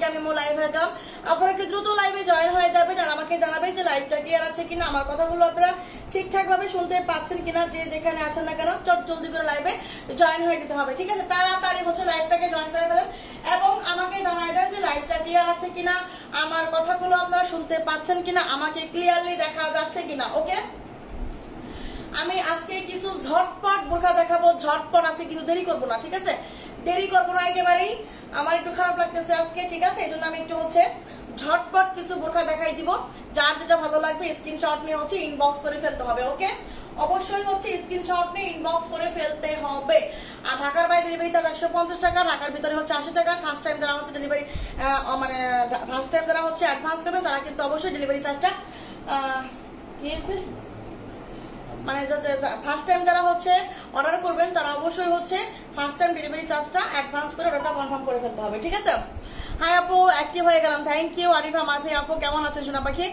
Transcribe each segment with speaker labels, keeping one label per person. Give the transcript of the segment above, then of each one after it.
Speaker 1: আমি লাইভ হয়ে গেলাম। আপনারা একটু দ্রুত লাইভে জয়েন হয়ে যাবেন আর আমাকে জানাবেন যে লাইভটা ক্লিয়ার আছে কিনা, আমার কথাগুলো আপনারা ঠিকঠাক ভাবে শুনতে পাচ্ছেন কিনা। যে যেখানে আসেন না কেন চট জলদি করে লাইভে জয়েন হয়ে যেতে হবে, ঠিক আছে? তাড়াতাড়ি লাইভটাকে জয়েন করে ফেলেন এবং আমাকে জানাই দেন যে লাইভটা ক্লিয়ার আছে কিনা, আমার কথাগুলো আপনারা শুনতে পাচ্ছেন কিনা, আমাকে ক্লিয়ারলি দেখা যাচ্ছে কিনা। ওকে, আমি আজকে কিছু ঝটপট বোরখা দেখাবো, ঝটপট আছে কিন্তু দেরি করবো না, ঠিক আছে? দেরি করবো না একেবারেই, আমার একটু খারাপ লাগতেছে আজকে, ঠিক আছে? এই জন্য আমি একটু ঝটপট কিছু বোরখা দেখাই দিব। যার যেটা ভালো লাগবে স্ক্রিনশট নিয়ে ইনবক্স করে ফেলতে হবে। ওকে, অবশ্যই স্ক্রিনশট নিয়ে ইনবক্স করে ফেলতে হবে। আর ঢাকার বাইরে ডেলিভারি চার্জ 150 টাকা, ঢাকার ভিতরে 80 টাকা। ফার্স্ট টাইম যারা ডেলিভারি মানে ফার্স্ট টাইম যারা অ্যাডভান্স করবেন তারা কিন্তু অবশ্যই ডেলিভারি চার্জটা কি আছে মানে ফার্স্ট টাইম যারা অর্ডার করবেন তারা অবশ্যই ফার্স্ট টাইম ডেলিভারি চার্জটা অ্যাডভান্স করে অর্ডারটা কনফার্ম করে ফেলতে হবে, ঠিক আছে? হাই আপু, অ্যাক্টিভ হয়ে গেলাম, থ্যাংক ইউ। আরিফা মারফি আপু কেমন আছেন সোনা পাখি?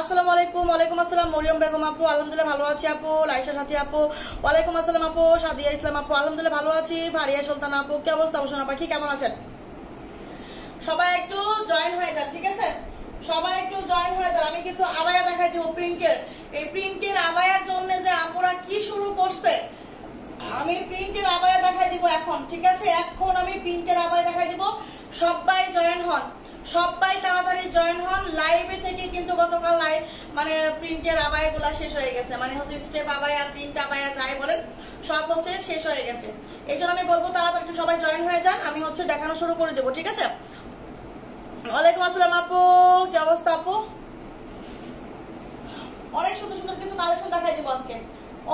Speaker 1: আসসালামু আলাইকুম। ওয়ালাইকুম আসসালাম। মরিয়ম বেগম আপু আলহামদুলিল্লাহ ভালো আছি আপু। লাইসা সাথী আপু ওয়ালাইকুম আসসালাম আপু। সাদিয়া ইসলাম আপু আলহামদুলিল্লাহ ভালো আছি। ফারিয়া সুলতানা আপু কি অবস্থা সোনা পাখি, কেমন আছেন? সবাই একটু জয়েন হয়ে যান, ঠিক আছে? সবাই একটু জয়েন হয়ে যান। আমি কিছু আবায়া দেখাই দিব প্রিন্টের। এই প্রিন্টের আবায়ার জন্য যে আপুরা কি শুরু করছে, আমি প্রিন্টের আবায়া দেখাই দিব এখন, ঠিক আছে? এখন আমি প্রিন্টের আবায়া দেখাই দিব। সবাই জয়েন হন, সবাই তাড়াতাড়ি জয়েন হন। লাইভে থেকে কিন্তু গতকাল লাইভ প্রিন্টের আবায়া গুলা শেষ হয়ে গেছে, স্টেপ আবায়া, প্রিন্ট আবায়া যাই বলেন সব শেষ হয়ে গেছে। এই জন্য আমি বলবো তাড়াতাড়ি সবাই জয়েন হয়ে যান। আমি দেখানো শুরু করে দেবো, ঠিক আছে? ওয়ালাইকুম আসসালাম আপু, কি অবস্থা আপু? অনেক সুন্দর সুন্দর কিছু কালেকশন দেখাই দিব আজকে,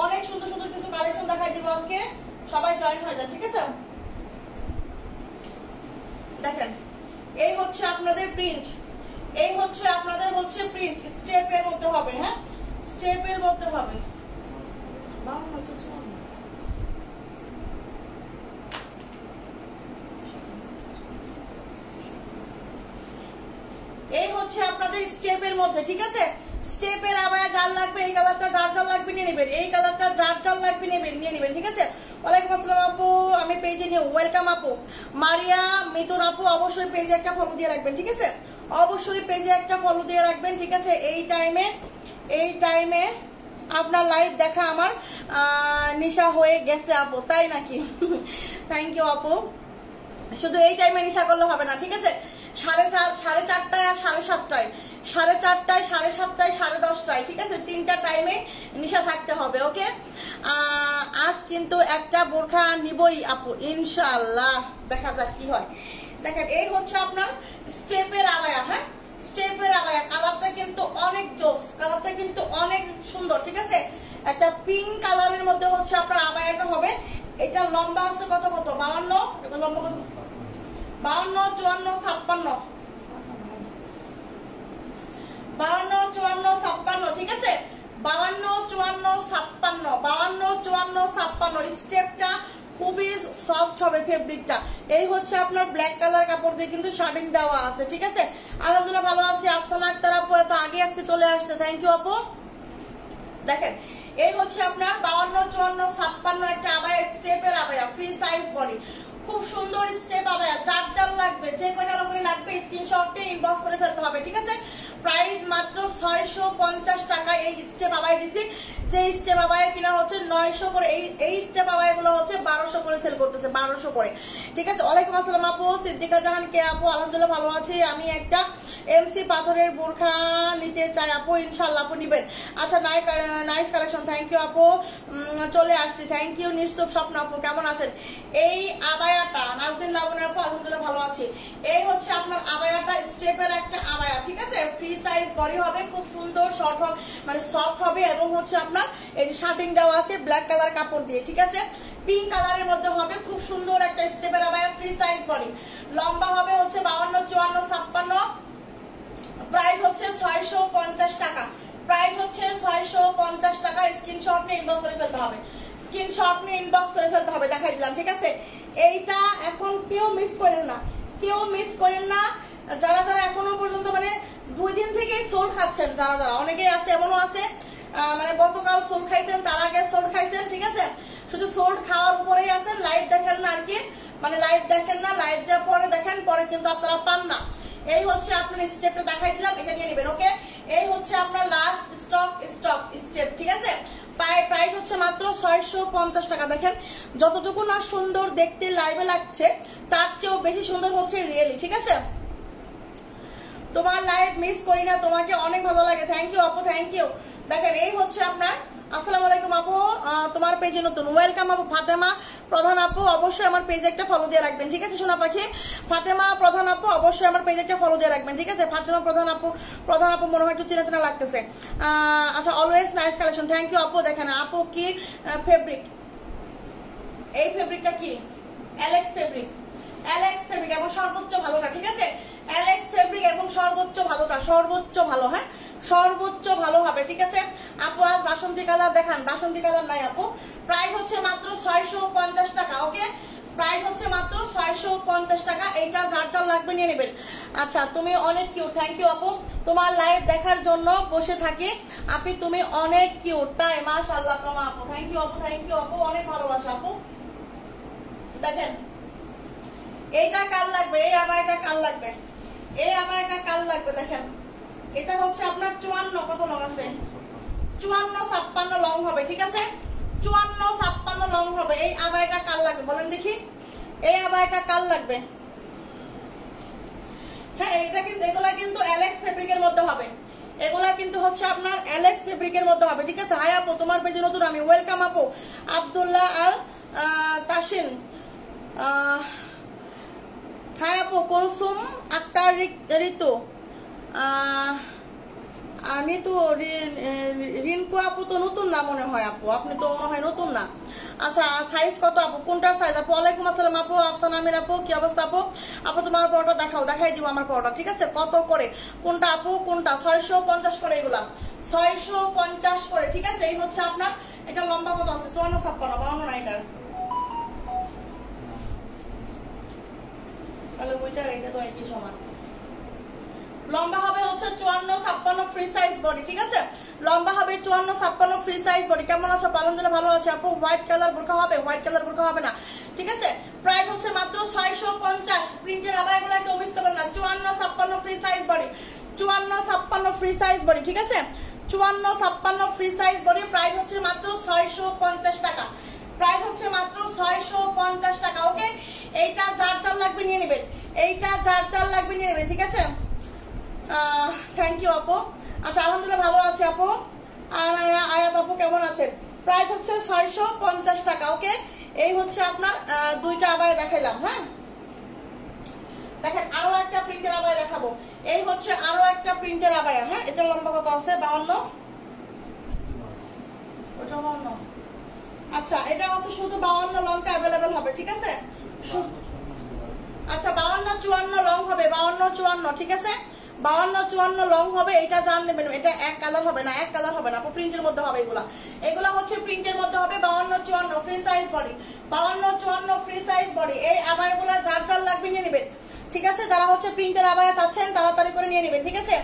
Speaker 1: অনেক সুন্দর সুন্দর কিছু কালেকশন দেখাই দিব আজকে। সবাই জয়েন হয়ে যান, ঠিক আছে? দেখেন, এই আপনাদের প্রিন্ট, এই আপনাদের প্রিন্ট স্টেপের মধ্যে হবে। হ্যাঁ, স্টেপের মধ্যে হবে। এই আপনাদের স্টেপের মধ্যে, ঠিক আছে? স্টেপের আবায়া যার লাগবে, এই কালারটা যার যার লাগবে নিয়ে নেবেন, এই কালারটা যার যার লাগবে নিয়ে নেবেন, ঠিক আছে? ওয়ালাইকুম আসসালাম আপু, আমি পেজে নিয়ে ওয়েলকাম আপু। মারিয়া মিতুন আপু অবশ্যই পেজে একটা ফলো দিয়ে রাখবেন, ঠিক আছে? অবশ্যই পেজে একটা ফলো দিয়ে রাখবেন, ঠিক আছে? এই টাইমে আপনার লাইভ দেখা আমার নিশা হয়ে গেছে আপু, তাই নাকি? থ্যাংক ইউ আপু। শুধু এই টাইমে নিশা করলে হবে না, ঠিক আছে? 4:30 আর 7:30, 4:30, 7:30, 10:30, ঠিক আছে? 3টা টাইমে নিশা থাকতে হবে। ওকে, আজ কিন্তু একটা বোরখা নিবই আপু ইনশাআল্লাহ, দেখা যাক কি হয়। দেখেন, এই আপনার স্টেপের আবায়া। হ্যাঁ, স্টেপের আবায়া, কালারটা কিন্তু অনেক জোস, কালারটা কিন্তু অনেক সুন্দর, ঠিক আছে? একটা পিঙ্ক কালারের মধ্যে আপনার আবায়াটা হবে। এটা লম্বা আছে কত 52, এটা লম্বা কত 52, 54, 56, 52, 54, 56, ঠিক আছে? 52, 54, 56, 52, 54, 56। স্টেপটা খুবই সফট হবে, ফেব্রিকটা। এই আপনার ব্ল্যাক কালার কাপড় দিয়ে কিন্তু শার্টিং দেওয়া আছে, ঠিক আছে? আলহামদুলিল্লাহ ভালো আছি। আফসানা আক্তার আপু এত আগে আজকে চলে আসছে, থ্যাংক ইউ আপু। দেখেন, এই আপনার 52, 54, 56 একটা আবায়া, স্টেপের আবায়া, ফ্রি সাইজ বডি, খুব সুন্দর স্টেপ আবায়া। যার যার লাগবে, যে কয়টা লোকের লাগবে স্ক্রিনশট নিয়ে ইনবক্স করে ফেলতে হবে, ঠিক আছে? প্রাইস মাত্র 650 টাকা। এই স্টেপ আবায়া দিছি, যে স্টেপ আবায়া কিনা 900 করে, এই স্টেপ আবায়া গুলো 1200 করে সেল করতেছে, 1200 করে, ঠিক আছে? ওয়ালাইকুম আসসালাম আপু। সিদ্দিকা জাহান কে আপু আলহামদুলিল্লাহ ভালো আছি। আমি একটা এমসি পাথরের বোরখা নিতে চাই আপু, ইনশাআল্লাহ আপু নিবেন। আচ্ছা, নাইস কালেকশন, থ্যাংক ইউ আপু, চলে আসছি, থ্যাংক ইউ। নিশ্চুপ স্বপ্ন আপু কেমন আছেন? এই আবায়াটা নাজদিন লাবণী আপু আলহামদুলিল্লাহ ভালো আছি। এই আপনার আবায়াটা স্টেপের একটা আবায়া, ঠিক আছে? ফ্রি সাইজ বডি হবে, খুব সুন্দর শর্ট সফট হবে এবং আপনার এই যে শার্টিং দেওয়া আছে ব্ল্যাক কালার কাপড় দিয়ে, ঠিক আছে? পিঙ্ক কালারের মধ্যে হবে, খুব সুন্দর একটা স্টেপের আবায়া, ফ্রি সাইজ বডি, লম্বা হবে 52, 54, 56। প্রাইস 650 টাকা, প্রাইস 650 টাকা। স্ক্রিনশট নিয়ে ইনবক্স করে ফেলতে হবে, স্ক্রিনশট নিয়ে ইনবক্স করে ফেলতে হবে, দেখাই দিলাম, ঠিক আছে? এইটা এখন কেউ মিস করেন না, কেউ মিস করেন না। যারা যারা এখনো পর্যন্ত 2 দিন থেকে সোল খাচ্ছেন, যারা যারা, অনেকেই আছে, এমনও আছে গতকাল সোল খাইছেন, তার আগে সোল খাইছেন, ঠিক আছে? শুধু সোল খাওয়ার উপরেই আছেন, লাইভ দেখেন না আর কি, লাইভ দেখেন না, লাইভ যা পরে দেখেন, পরে কিন্তু আপনারা পান না। এই হচ্ছে আপনার স্টেপটা দেখাই দিলাম, এটা নিয়ে নেবেন। ওকে, এই হচ্ছে আপনার লাস্ট স্টেপ, ঠিক আছে। প্রাইস হচ্ছে মাত্র 650 টাকা। দেখেন যতটুকু না সুন্দর দেখতে লাইভে লাগছে তার চেয়েও বেশি সুন্দর হচ্ছে রিয়েলি, ঠিক আছে। তোমার লাইভ মিস করি না, তোমাকে অনেক ভালো লাগে। থ্যাংক ইউ আপু, থ্যাংক ইউ। দেখেন এই হচ্ছে আপনার, আসসালামু আলাইকুম আপু, তোমার পেজে নতুন, ওয়েলকাম আপু। ফাতেমা প্রধান আপু অবশ্যই আমার পেজে একটা ফলো দিয়ে রাখবেন, ঠিক আছে সোনা পাখি। ফাতেমা প্রধান আপু অবশ্যই আমার পেজে একটা ফলো দিয়ে রাখবেন, ঠিক আছে। ফাতেমা প্রধান আপু মনে হয় একটু চেনা চেনা লাগতেছে। আচ্ছা, always nice collection, thank you আপু। দেখেন আপু কি ফেব্রিক, এই ফেব্রিকটা কি অ্যালেক্স ফেব্রিক, এবং সর্বোচ্চ ভালোটা, ঠিক আছে। অ্যালেক্স ফেব্রিক এবং সর্বোচ্চ ভালোটা, সর্বোচ্চ ভালো, হ্যাঁ সর্বোচ্চ ভালো হবে, ঠিক আছে আপু। আজ বাসন্তী কালার দেখান, বাসন্তী কালার নাই আপু। প্রাইস হচ্ছে মাত্র 650 টাকা। ওকে, প্রাইস হচ্ছে মাত্র 650 টাকা। এইটা যার যার লাগবে নিয়ে নেবেন। আচ্ছা, তুমি অনেক কিউট, থ্যাংক ইউ আপু। তোমার লাইভ দেখার জন্য বসে থাকি আপু, তুমি অনেক কিউট, তাই মাশাআল্লাহ তোমা আপু, থ্যাংক ইউ আপু, থ্যাংক ইউ আপু, অনেক ভালোবাসা আপু। দেখেন এইটা কাল লাগবে, এই আবারটা কাল লাগবে, এই আবারটা কাল লাগবে। দেখেন এটা হচ্ছে আপনার 54, কত লং আছে, 54-56 লং হবে, ঠিক আছে। 54-56 লং হবে। এই আবারটা কাল লাগবে, বলেন দেখি, এই আবারটা কাল লাগবে। হ্যাঁ, এটা কিন্তু, এগুলা কিন্তু অ্যালেক্স ফেব্রিকের মধ্যে হবে, এগুলা কিন্তু হচ্ছে আপনার অ্যালেক্স ফেব্রিকের মধ্যে হবে, ঠিক আছে। হাই আপু, তোমার পেজে নতুন আমি, ওয়েলকাম আপু। আব্দুল্লাহ আল তাসিন, হাই আপু। কুলসুম আক্তার ঋতু, আমি তো রিনকু আপু তো নতুন না মনে হয় আপু, আপনি তো মনে হয় নতুন না। আচ্ছা, সাইজ কত আপু, কোনটার সাইজ আপু? ওয়ালাইকুম আসসালাম আপু, আফসানা আমির আপু, কি অবস্থা আপু? আপু তোমার পরোটা দেখাও, দেখাই দিব আমার পরোটা, ঠিক আছে। কত করে, কোনটা আপু, কোনটা? 650 করে, এগুলা 650 করে, ঠিক আছে। এই হচ্ছে আপনার, এটা লম্বা কত আছে? 54-56, 52 না এটার, তাহলে ওইটার এটা তো একই সমান। লম্বা হবে হচ্ছে 54-56 ফ্রি সাইজ বডি, ঠিক আছে। লম্বা হবে 54-56 ফ্রি সাইজ বডি। কেমন আছো? আলহামদুলিল্লাহ ভালো আছে আপু। হোয়াইট কালার বোরকা হবে? হোয়াইট কালার বোরকা হবে না, ঠিক আছে। প্রাইস হচ্ছে মাত্র 650। প্রিন্টের আবারগুলো কেউ মিস করবেন না। 54-56 free size body, 54-56 free size body, ঠিক আছে। 54-56 ফ্রি সাইজ বডি। প্রাইস হচ্ছে মাত্র 650 টাকা। প্রাইস হচ্ছে মাত্র 650 টাকা। ওকে, এইটা যার যার লাগবে নিয়ে নেবেন, এইটা যার যার লাগবে নিয়ে নেবেন, ঠিক আছে। থ্যাংক ইউ আপু। আচ্ছা, আলহামদুলিল্লাহ ভালো আছে আপু। আর আয়াত আপু কেমন আছেন? প্রাইস হচ্ছে 650 টাকা। ওকে, এই হচ্ছে আপনার দুইটা আবায় দেখাইলাম। হ্যাঁ, দেখেন আরো একটা প্রিন্টের আবায় দেখাবো। এই হচ্ছে আরো একটা প্রিন্টের আবায়া। হ্যাঁ, এটা লম্বা কত আছে? 52, ওটা 52। আচ্ছা, এটা হচ্ছে শুধু 52 লংটা অ্যাভেলেবেল হবে, ঠিক আছে। আচ্ছা, 52-54 লং হবে, 52-54, ঠিক আছে। 52-54 লং হবে। এটা জান নেবেন, এটা এক কালার হবে না, এক কালার হবে না, প্রিন্টের মধ্যে হবে। এগুলা হচ্ছে প্রিন্টের মধ্যে হবে। 52-54 free size body, 52-54 free size body. এই আবায়াগুলা যার যার লাগবে নিয়ে নেবেন, ঠিক আছে। যারা হচ্ছে প্রিন্টের আবায়া চাচ্ছেন তাড়াতাড়ি করে নিয়ে নেবেন, ঠিক আছে।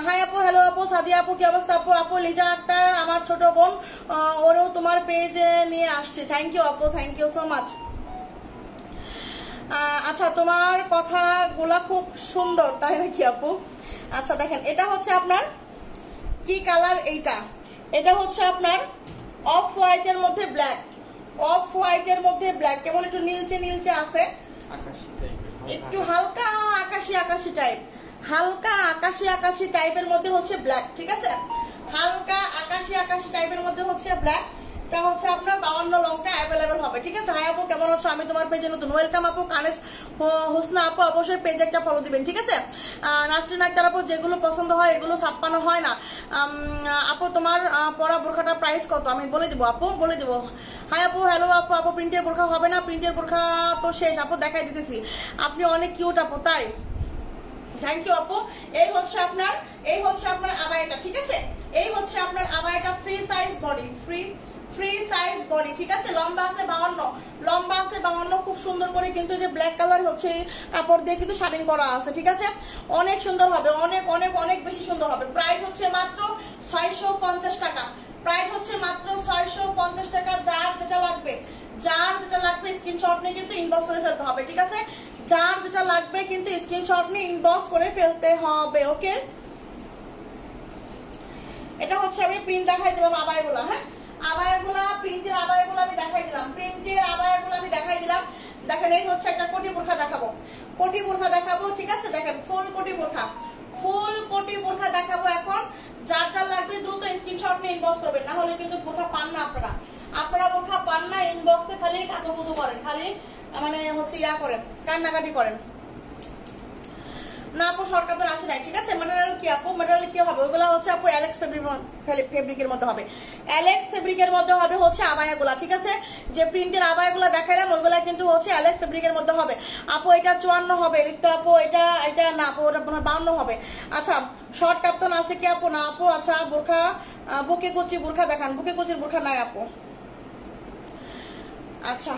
Speaker 1: হাই আপু, হ্যালো আপু। সাদিয়া আপু কি অবস্থা আপু? আপু লিজা আক্তার আমার ছোট বোন, ওরেও তোমার পেজে নিয়ে আসছি। থ্যাংক ইউ আপু, থ্যাংক ইউ সো মাচ। আচ্ছা, তোমার কথাগুলা খুব সুন্দর, তাই নাকি আপু? আচ্ছা, দেখেন এটা হচ্ছে আপনার কি কালার, এইটা এটা হচ্ছে আপনার অফ হোয়াইটের মধ্যে ব্ল্যাক, অফ হোয়াইটের মধ্যে ব্ল্যাক, কেমন একটু নীলচে নীলচে আছে, একটু হালকা আকাশি আকাশি টাইপ, হালকা আকাশি আকাশি টাইপের মধ্যে হচ্ছে ব্ল্যাক, ঠিক আছে। হালকা আকাশি আকাশি টাইপের মধ্যে হচ্ছে ব্ল্যাক। এটা হচ্ছে আপনার 52 লংটা অ্যাভেলেবেল হবে, ঠিক আছে। হাই আপু, কেমন আছো? আমি তোমার পেজে নতুন, ওয়েলকাম আপু। কানেস হোসনা আপু অবশ্যই পেজে একটা ফলো দিবেন, ঠিক আছে। নাসরিন আক্তার আপু, যেগুলো পছন্দ হয় এগুলো ছাপ্পানো হয় না। আপু তোমার পরা বোরখাটা প্রাইস কত? আমি বলে দিব আপু, বলে দিব। হাই আপু, হ্যালো আপু। আপু প্রিন্টের বোরখা হবে না? প্রিন্টের বোরখা তো শেষ আপু, দেখাই দিতেছি। আপনি অনেক কিউট আপু, তাই থ্যাংক ইউ আপু। এই হচ্ছে আপনার আবায়াটা, ঠিক আছে। এই হচ্ছে আপনার আবায়াটা free size body, free size body, ঠিক আছে। লম্বা আছে 52, লম্বা আছে 52, খুব সুন্দর করে কিন্তু যে ব্ল্যাক কালার হচ্ছে কাপড় দিয়ে কিন্তু শাড়ি করা আছে, ঠিক আছে। অনেক সুন্দর হবে, অনেক অনেক অনেক বেশি সুন্দর হবে। প্রাইস হচ্ছে মাত্র 650 টাকা। প্রাইস হচ্ছে মাত্র 650 টাকা। যার যেটা লাগবে স্ক্রিনশট নিয়ে কিন্তু ইনবক্স করে ফেলতে হবে, ঠিক আছে। যার যেটা লাগবে কিন্তু স্ক্রিনশট নিয়ে ইনবক্স করে ফেলতে হবে। ওকে, এটা হচ্ছে আমি প্রিন্ট দেখাই দিলাম আবায়াগুলা। হ্যাঁ, আবায়াগুলা প্রিন্টের আবায়াগুলা আমি দেখাই দিলাম, প্রিন্টের আবায়াগুলা আমি দেখাই দিলাম। দেখেন এই হচ্ছে একটা কোটি বোরখা দেখাবো, কোটি বোরখা দেখাবো। ঠিক আছে, দেখেন ফুল কোটি বোরখা, ফুল কোটি বোরখা দেখাবো এখন। যার যার লাগবে দ্রুত স্ক্রিনশট নিয়ে ইনবক্স করবেন, না হলে কিন্তু বোরখা পান না আপনারা। আপনারা বোরখা পান না, ইনবক্সে খালি কাকুকুতু করেন, খালি মানে হচ্ছে ইয়া করেন, কান্নাকাটি করেন। না আপু সরকার তো আসে নাই। ঠিক আছে, ম্যাটেরিয়াল কি আপু, ম্যাটেরিয়াল কি হবে? ওগুলো হচ্ছে আপু অ্যালেক্স ফেব্রিকের মধ্যে হবে, অ্যালেক্স ফেব্রিকের মধ্যে হবে হচ্ছে আবায়াগুলা। ঠিক আছে, যে প্রিন্টের আবায়াগুলা দেখাইলাম ওইগুলা কিন্তু হচ্ছে অ্যালেক্স ফেব্রিকের মধ্যে হবে। আপু এটা 54 হবে, তো আপু এটা না আপু ওটা 52 হবে। আচ্ছা, শর্ট কাপ্তান আছে কি আপু? না আপু। আচ্ছা, বোরখা বুকে কুচি বোরখা দেখান, বুকে কুচির বোরখা নাই আপু। আচ্ছা,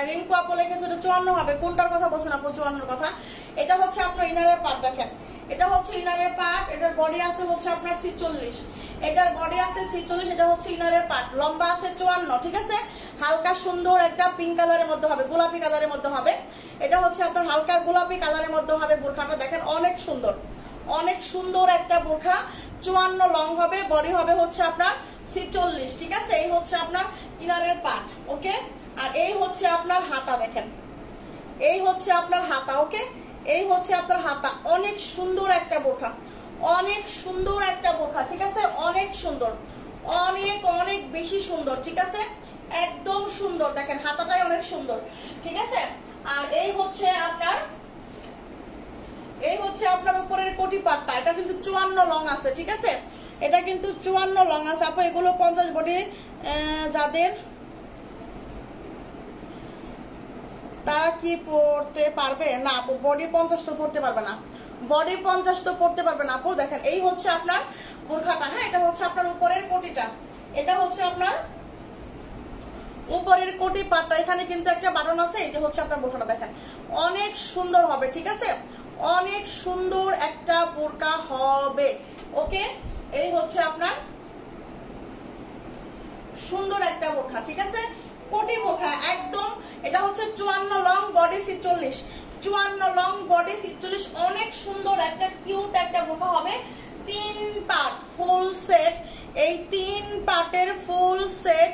Speaker 1: রিঙ্কু আপু লিখেছে 54 হবে। কোনটার কথা বলছেন আপু? 54 কথা। এটা হচ্ছে আপনার ইনারের পার্ট, দেখেন এটা হচ্ছে ইনারের পার্ট, এটার বডি আছে হচ্ছে আপনার 46, এটার বডি আছে 46, এটা হচ্ছে ইনারের পার্ট, লম্বা আছে 54। ঠিক আছে, হালকা সুন্দর একটা পিঙ্ক কালারের মধ্যে হবে, গোলাপি কালারের মধ্যে হবে। এটা হচ্ছে আপনার হালকা গোলাপি কালারের মধ্যে হবে বোরখাটা। দেখেন অনেক সুন্দর, অনেক সুন্দর একটা বোরখা। 54 লং হবে, বডি হবে হচ্ছে আপনার 46। ঠিক আছে, এই হচ্ছে আপনার ইনারের পার্ট। ওকে, আর এই হচ্ছে আপনার হাতা, দেখেন এই হচ্ছে আপনার হাতা। ওকে, এই হচ্ছে আপনার হাতা। অনেক সুন্দর একটা বোরখা, অনেক সুন্দর একটা বোরখা। ঠিক আছে, অনেক সুন্দর, অনেক অনেক বেশি সুন্দর। ঠিক আছে, একদম সুন্দর। দেখেন হাতাটাই অনেক সুন্দর। ঠিক আছে, আর এই হচ্ছে আপনার উপরের কোটি পাটটা, এটা কিন্তু 54 লং আছে। ঠিক আছে, এটা কিন্তু 54 লং আছে আপু। এগুলো 50 বডি যাদের, তারা কি পড়তে পারবে? না আপু, বডি 50 তো পড়তে পারবে না, বডি 50 তো পড়তে পারবে না আপু। দেখেন এই হচ্ছে আপনার বোরখাটা। হ্যাঁ, এটা হচ্ছে আপনার উপরের কোটিটা, এটা হচ্ছে আপনার উপরের কোটি পাটটা। এখানে কিন্তু একটা বাটন আছে, এই যে হচ্ছে আপনার বোরখাটা। দেখেন অনেক সুন্দর হবে। ঠিক আছে, অনেক সুন্দর একটা বোরকা হবে। ওকে, এই হচ্ছে আপনার সুন্দর একটা বোরখা। ঠিক আছে, কোটি বোরখা একদম। এটা হচ্ছে 54 লং, বডি 46, 54 লং, বডি 46। অনেক সুন্দর একটা কিউট একটা বোরখা হবে। 3 পার্ট ফুল সেট, এই 3 পার্টের ফুল সেট।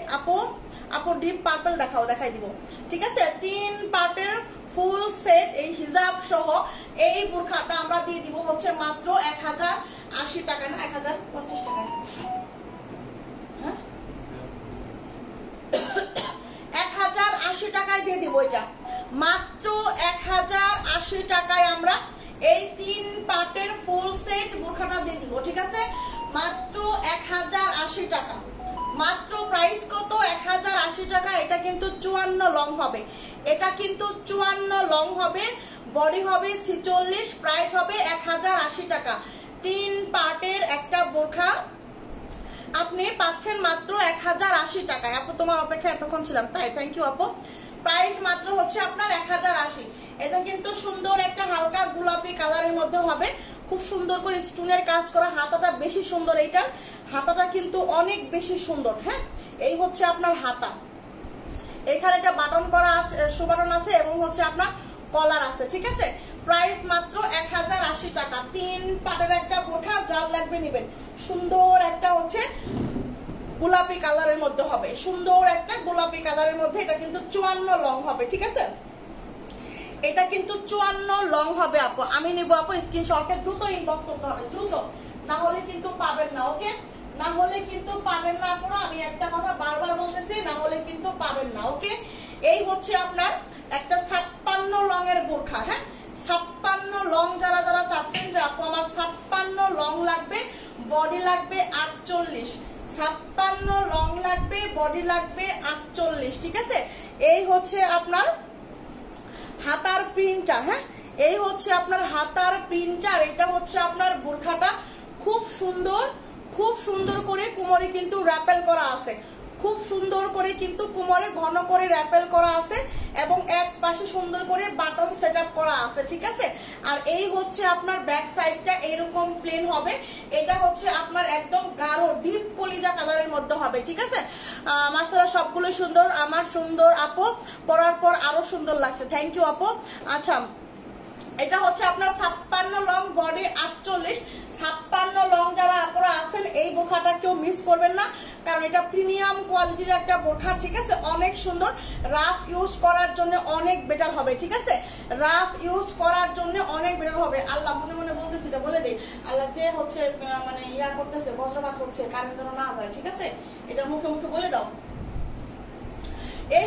Speaker 1: আপু ডিপ পার্পল দেখাই দিব। ঠিক আছে, 3 পার্টের ফুল সেট, এই হিজাব সহ এই বোরখাটা আমরা দিয়ে দিব হচ্ছে মাত্র 1080 টাকা, না 1050 টাকা। হ্যাঁ, 1080 টাকায় দিয়ে দিব। এটা মাত্র 1080 টাকায় আমরা এই 3 পার্টের ফুল সেট বোরখাটা দিয়ে দিব। ঠিক আছে, মাত্র 1080 টাকা, মাত্র। প্রাইস কত? 1080 টাকা। এটা কিন্তু 54 লং হবে, এটা কিন্তু 54 লং হবে, বডি হবে 46, প্রাইস হবে 1080 টাকা। 3 পার্টের একটা বোরখা আপনি পাচ্ছেন মাত্র 1080 টাকায়। আপু তোমার অপেক্ষা এতক্ষণ ছিলাম, তাই থ্যাংক ইউ আপু। প্রাইস মাত্র হচ্ছে আপনার 1080। এটা কিন্তু সুন্দর একটা হালকা গোলাপি কালারের মধ্যে হবে, খুব সুন্দর করে স্টোনের কাজ করা। হাতাটা বেশি সুন্দর, এইটার হাতাটা কিন্তু অনেক বেশি সুন্দর। হ্যাঁ, এই হচ্ছে আপনার হাতা। এখানে একটা বাটন করা আছে, সুবাটন আছে, এবং হচ্ছে আপনার কলার আছে। ঠিক আছে, প্রাইস মাত্র 1080 টাকা। 3 পাটের একটা বোরখা, যার লাগবে নিবেন। সুন্দর একটা হচ্ছে গোলাপি কালারের মধ্যে হবে, সুন্দর একটা গোলাপি কালারের মধ্যে। এটা কিন্তু 54 লং হবে। ঠিক আছে, এটা কিন্তু 54 লং হবে আপু। আমি নিব আপু, স্ক্রিনশটে দ্রুত ইনবক্স করতে হবে, দ্রুত, না হলে কিন্তু পাবেন না। ওকে, না হলে কিন্তু পাবেন না আপনারা। আমি একটা কথা বারবার বলতেছি, না হলে কিন্তু পাবেন না। ওকে, এই হচ্ছে আপনার একটা 56 লং এর বোরখা। হ্যাঁ, 56 লং যারা যারা চাচ্ছেন যে আপু আমার 56 লং লাগবে, বডি লাগবে 48, 56 লং লাগবে, বডি লাগবে 48। ঠিক আছে, এই হচ্ছে আপনার হাতার প্রিন্টটা। হ্যাঁ, এই হচ্ছে আপনার হাতার প্রিন্টটা। এটা হচ্ছে আপনার বোরখাটা। খুব সুন্দর, খুব সুন্দর করে কোমরে কিন্তু র্যাপেল করা আছে, খুব সুন্দর করে কিন্তু কোমরে ঘন করে র্যাপেল করা আছে এবং এক পাশে সুন্দর করে বাটন সেট আপ করা আছে, ঠিক আছে। আর এই হচ্ছে আপনার ব্যাক সাইডটা এরকম প্লেন হবে, এটা হচ্ছে আপনার একদম গাঢ় ডিপ কলিজা কালারের মধ্যে হবে, ঠিক আছে। মাশাআল্লাহ সবগুলো সুন্দর, আমার সুন্দর আপু পরার পর আরো সুন্দর লাগছে, থ্যাংক ইউ আপু। আচ্ছা এটা হচ্ছে আপনার 56 লং, বডি 48। 56 লং যারা আপনারা আছেন এই বোরখাটা কেউ মিস করবেন না, কারণ এটা প্রিমিয়াম কোয়ালিটির একটা বোরখা, ঠিক আছে। অনেক সুন্দর, রাফ ইউজ করার জন্য অনেক বেটার হবে, ঠিক আছে। রাফ ইউজ করার জন্য অনেক বেটার হবে। আল্লাহ মনে মনে বলতেছি, এটা বলে দিই, আল্লাহ যে হচ্ছে মানে ইয়া করতেছে, বজ্রপাত হচ্ছে, কারেন্ট যেন না যায়, ঠিক আছে। এটা মুখে মুখে বলে দাও। এই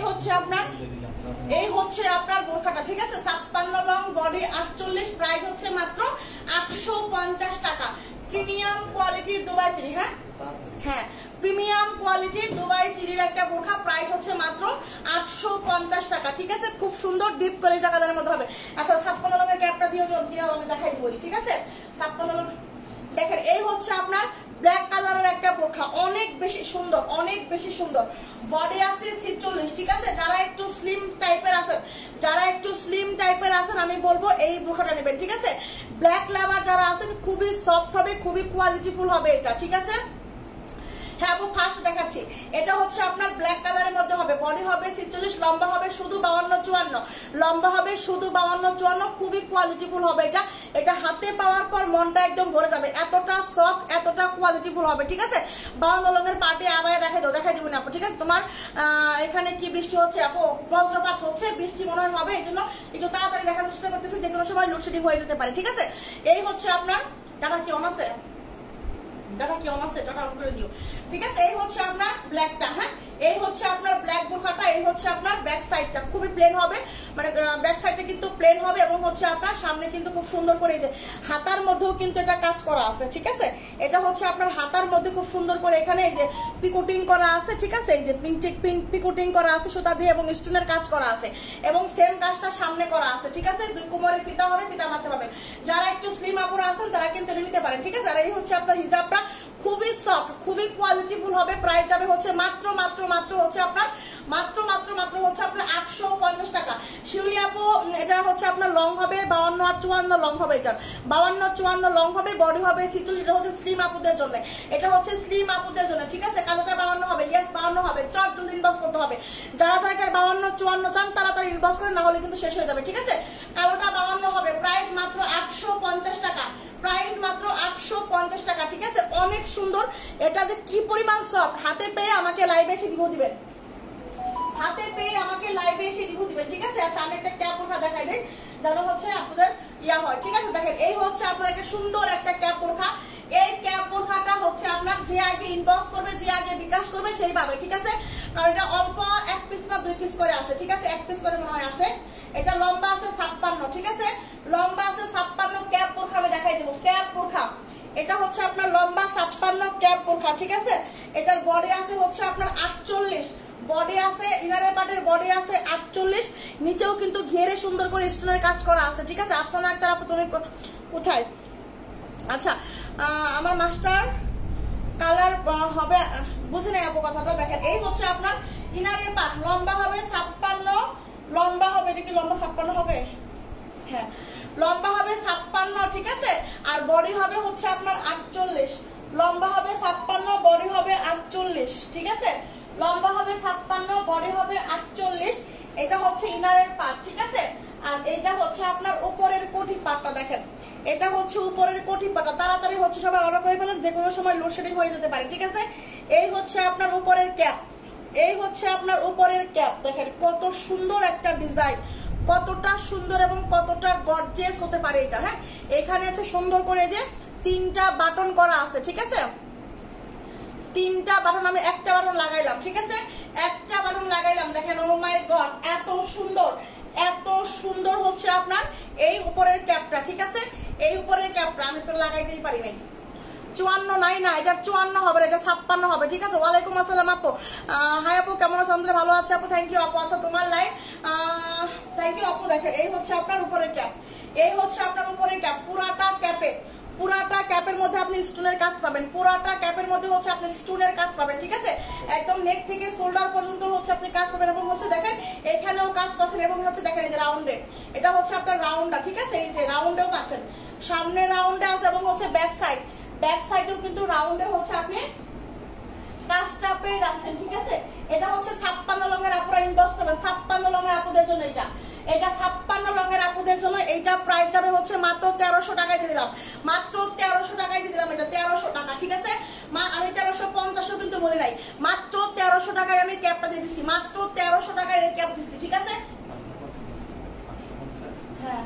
Speaker 1: হচ্ছে আপনার বোরখাটা, ঠিক আছে। 56 লং, বডি 48, প্রাইস হচ্ছে মাত্র 850 টাকা। প্রিমিয়াম কোয়ালিটির দুবাই চিরি, হ্যাঁ প্রিমিয়াম কোয়ালিটির দুবাই চিরির একটা বোরখা, প্রাইস হচ্ছে মাত্র 850 টাকা, ঠিক আছে। খুব সুন্দর ডিপ কলিজা কালারের মধ্যে হবে। আচ্ছা 56 লংয়ের ক্যাপটা দিও আমি দেখাই বলি, ঠিক আছে। 56 লং দেখেন, এই হচ্ছে আপনার ব্ল্যাক কালারের একটা বোরখা, অনেক বেশি সুন্দর, অনেক বেশি সুন্দর। বডি আছে 46, ঠিক আছে। যারা একটু স্লিম টাইপের আছেন আমি বলবো এই বোরখাটা নেবেন, ঠিক আছে। ব্ল্যাক লাভার যারা আছেন খুবই সফট হবে, খুবই কোয়ালিটিফুল হবে এটা, ঠিক আছে। হ্যাঁ আপু ফার্স্ট দেখাচ্ছি, এটা হচ্ছে আপনার ব্ল্যাক কালারের মধ্যে হবে, বডি হবে 46, লম্বা হবে শুধু 52-54, লম্বা হবে শুধু 52-54, খুবই কোয়ালিটিফুল হবে এটা। এটা হাতে পাওয়ার পর মনটা একদম ভরে যাবে, এতটা সফট, এতটা কোয়ালিটিফুল হবে, ঠিক আছে। 52 লংয়ের পার্টি আবার দেখাই দিব না আপু, ঠিক আছে। তোমার এখানে কি বৃষ্টি হচ্ছে আপু? বজ্রপাত হচ্ছে, বৃষ্টি মনে হয় হবে, এই জন্য একটু তাড়াতাড়ি দেখার চেষ্টা করতেছি, যে কোনো সময় লোডশেডিং হয়ে যেতে পারে, ঠিক আছে। এই হচ্ছে আপনার টাটা কি অন আছে, ঠিক আছে। এই হচ্ছে আপনার ব্ল্যাকটা, হ্যাঁ এই হচ্ছে আপনার ব্ল্যাক বোরখাটা, এই হচ্ছে আপনার ব্যাক সাইডটা খুবই প্লেন হবে, মানে ব্যাক সাইডটা কিন্তু প্লেন হবে এবং হচ্ছে আপনার সামনে কিন্তু খুব সুন্দর করে, এই যে হাতার মধ্যেও কিন্তু এটা কাজ করা আছে, ঠিক আছে। এটা হচ্ছে আপনার হাতার মধ্যে খুব সুন্দর করে এখানে এই যে পিকোটিং করা আছে, ঠিক আছে। এই যে পিকোটিং করা আছে সুতা দিয়ে এবং স্টোনের কাজ করা আছে, এবং সেম কাজটা সামনে করা আছে, ঠিক আছে। দুই কোমরে ফিতা হবে, ফিতা মারতে পারবেন। যারা একটু স্লিম আপুরা আছেন তারা কিন্তু নিতে পারেন, ঠিক আছে। আর এই হচ্ছে আপনার হিজাবটা খুবই সফট, খুবই কোয়ালিটিফুল হবে, প্রাইস যাবে হচ্ছে মাত্র হচ্ছে আপনার 850 টাকা। শিউলি আপু এটা হচ্ছে আপনার লং হবে 52 আর 54 লং হবে, এটা 52-54 লং হবে, বডি হবে 46, এটা হচ্ছে স্লিম আপুদের জন্য, এটা হচ্ছে স্লিম আপুদের জন্য, ঠিক আছে। কালোটা 52 হবে, ইয়েস 52 হবে, চট জলদি ইনবক্স করতে হবে। যারা 52-54 চান তাড়াতাড়ি ইনবক্স করে, না হলে কিন্তু শেষ হয়ে যাবে, ঠিক আছে। কালোটা 52 হবে, প্রাইস মাত্র 850 টাকা, প্রাইস মাত্র 850 টাকা, ঠিক আছে। অনেক সুন্দর, এটা যে কি পরিমাণ সফট, হাতে পেয়ে আমাকে লাইভে এসে রিভিউ দিবেন, ঠিক আছে। আচ্ছা আমি একটা ক্যাপ বোরখা দেখাই দিই, যেন হচ্ছে আপনাদের ইয়া হয়, ঠিক আছে। দেখেন এই হচ্ছে আপনার একটা সুন্দর একটা ক্যাপ বোরখা, এই ক্যাপ বোরখাটা হচ্ছে আপনার যে আগে ইনবক্স করবে, যে আগে বিকাশ করবে সেই পাবে, ঠিক আছে। কারণ এটা অল্প 1 পিস না 2 পিস করে আছে, ঠিক আছে, 1 পিস করে মনে হয় আছে। এটা লম্বা আছে 56, ঠিক আছে, লম্বা আছে 56 ক্যাপ বোরখা আমি দেখাই দেবো। ক্যাপ বোরখা এটা হচ্ছে আপনার লম্বা 56 ক্যাপ বোরখা, ঠিক আছে। এটার বডি আছে হচ্ছে আপনার 48, বডি আছে ইনারের পার্টের বডি আছে 48, নিচেও কিন্তু ঘেরে সুন্দর করে স্টোনের কাজ করা আছে, ঠিক আছে। আফসানা আক্তার আপু তুমি কোথায়? আচ্ছা আমার মাস্টার কালার হবে, বুঝে নেই আপু কথাটা। দেখেন এই হচ্ছে আপনার ইনারের পার্ট, লম্বা হবে 56, লম্বা হবে, এটা কি লম্বা 56 হবে? হ্যাঁ লম্বা হবে 56, ঠিক আছে। আর বডি হবে হচ্ছে আপনার 48, লম্বা হবে 56, বডি হবে 48, ঠিক আছে। লম্বা হবে 56, বডি হবে 48, এটা হচ্ছে ইনারের পার্ট, ঠিক আছে। আর এটা হচ্ছে আপনার উপরের কোটি পার্টটা, দেখেন এটা হচ্ছে উপরের কোটি পার্টটা। তাড়াতাড়ি হচ্ছে সবাই অর্ডার করে ফেলেন, যে কোনো সময় লোডশেডিং হয়ে যেতে পারে, ঠিক আছে। এই হচ্ছে আপনার উপরের ক্যাপ, এই হচ্ছে আপনার উপরের ক্যাপ, দেখেন কত সুন্দর একটা ডিজাইন, কতটা সুন্দর এবং কতটা গর্জিয়াস হতে পারে এটা। হ্যাঁ এখানে আছে সুন্দর করে যে 3টা বাটন করা আছে, ঠিক আছে। 3টা বাটন, আমি একটা বাটন লাগাইলাম, ঠিক আছে, একটা বাটন লাগাইলাম। দেখেন ও মাই গড এত সুন্দর, এত সুন্দর হচ্ছে আপনার এই উপরের ক্যাপটা, ঠিক আছে। এই উপরের ক্যাপটা আমি তো লাগাইতেই পারি নাই। 54 নাই না, এটা 54 হবে, এটা 56 হবে, ঠিক আছে। ওয়ালাইকুম আসসালাম আপু, হাই আপু কেমন আছো? আমাদের ভালো আছে আপু, থ্যাংক ইউ আপু। আচ্ছা তোমার লাইভ, থ্যাংক ইউ আপু। দেখেন এই হচ্ছে আপনার উপরের ক্যাপ, এই হচ্ছে আপনার উপরের ক্যাপ, পুরাটা ক্যাপে পুরাটা ক্যাপের মধ্যে আপনি স্টোনের কাজ পাবেন, পুরাটা ক্যাপের মধ্যে হচ্ছে আপনি স্টোনের কাজ পাবেন, ঠিক আছে। একদম নেক থেকে শোল্ডার পর্যন্ত হচ্ছে আপনি কাজ পাবেন এবং হচ্ছে দেখেন এখানেও কাজ পাচ্ছেন এবং হচ্ছে দেখেন এই যে রাউন্ডে, এটা হচ্ছে আপনার রাউন্ডটা, ঠিক আছে। এই যে রাউন্ডেও পাচ্ছেন, সামনে রাউন্ডে আছে এবং হচ্ছে ব্যাক সাইডেও কিন্তু রাউন্ডে হচ্ছে আপনি কাজটা পেয়ে যাচ্ছেন, ঠিক আছে। এটা হচ্ছে 56 লংয়ের আপুরা ইনবক্স করবেন, 56 লংয়ের আপুদের জন্য এটা 56 লংয়ের আপুদের জন্য এইটা প্রাইস যাবে হচ্ছে মাত্র 1300 টাকায় দিয়ে দিলাম, মাত্র 1300 টাকায় দিয়ে দিলাম, এটা 1300 টাকা, ঠিক আছে। আমি 1350 কিন্তু বলি নাই, মাত্র 1300 টাকায় আমি ক্যাপটা দিয়ে দিচ্ছি, মাত্র 1300 টাকায় এই ক্যাপ দিচ্ছি, ঠিক আছে। হ্যাঁ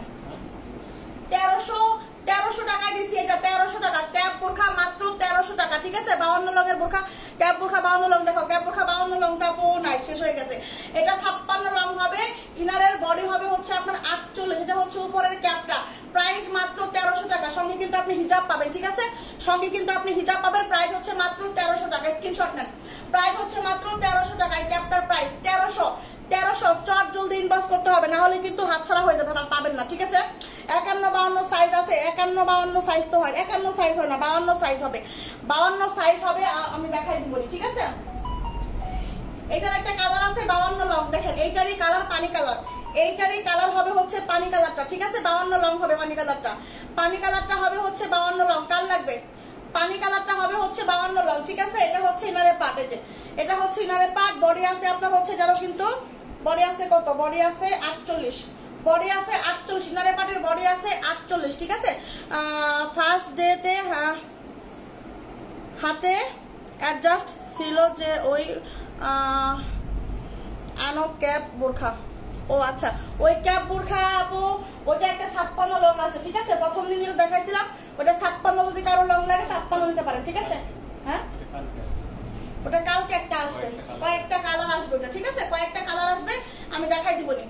Speaker 1: 1300 টাকায় দিচ্ছি, এটা 1300 টাকা ক্যাপ বোরখা মাত্র 1300 টাকা, ঠিক আছে। 52 লংয়ের বোরখা, ক্যাপ বোরখা 52 লং, দেখো ক্যাপ বোরখা 52 লংটা নাই, শেষ হয়ে গেছে। এটা 56 লং হবে, ইনারের বডি হবে হচ্ছে আপনার 48, এটা হচ্ছে উপরের ক্যাপটা, প্রাইস মাত্র 1300 টাকা। সঙ্গে কিন্তু আপনি হিজাব পাবেন, ঠিক আছে, সঙ্গে কিন্তু আপনি হিজাব পাবেন, প্রাইস হচ্ছে মাত্র 1300 টাকা, স্ক্রিনশট নেন, প্রাইস হচ্ছে মাত্র 1300 টাকা, এই ক্যাপটার প্রাইস 1300 চট জলদি ইনবক্স করতে হবে, না হলে কিন্তু হাতছাড়া হয়ে যাবে, পাবেন না, ঠিক আছে। 51-52 সাইজ আছে, 51-52 সাইজ তো হয়, 51 সাইজ হয় না, 52 সাইজ হবে, 52 সাইজ হবে, আমি দেখাই দিব, ঠিক আছে। এটার একটা কালার আছে 52 লং, দেখেন এইটারই কালার পানি কালার, এইটারই কালার হবে হচ্ছে পানি কালারটা, ঠিক আছে। 52 লং হবে পানি কালারটা হবে হচ্ছে 52 লং, কাল লাগবে, পানি কালারটা হবে হচ্ছে 52 লং, ঠিক আছে। এটা হচ্ছে ইনারের পার্ট, এই যে এটা হচ্ছে ইনারের পার্ট, বডি আছে আপনার হচ্ছে যারা কিন্তু বডি আছে কত, বডি আছে 48, বডি আছে 48, ইনারের পার্টের বডি আছে 48, ঠিক আছে। ফার্স্ট ডেতে হাতে অ্যাডজাস্ট ছিল যে ওই আনো ক্যাপ বোরখা, ও আচ্ছা ওই ক্যাপ বোরখা আপু ওইটা একটা 56 লং আছে, ঠিক আছে। প্রথম দিন যেটা দেখাইছিলাম ওটা 56, যদি কারো লং লাগে 56 নিতে পারেন, ঠিক আছে। হ্যাঁ ওটা কালকে একটা আসবে, কয়েকটা কালার আসবে ওটা, ঠিক আছে, কয়েকটা কালার আসবে, আমি দেখাই দিব নি।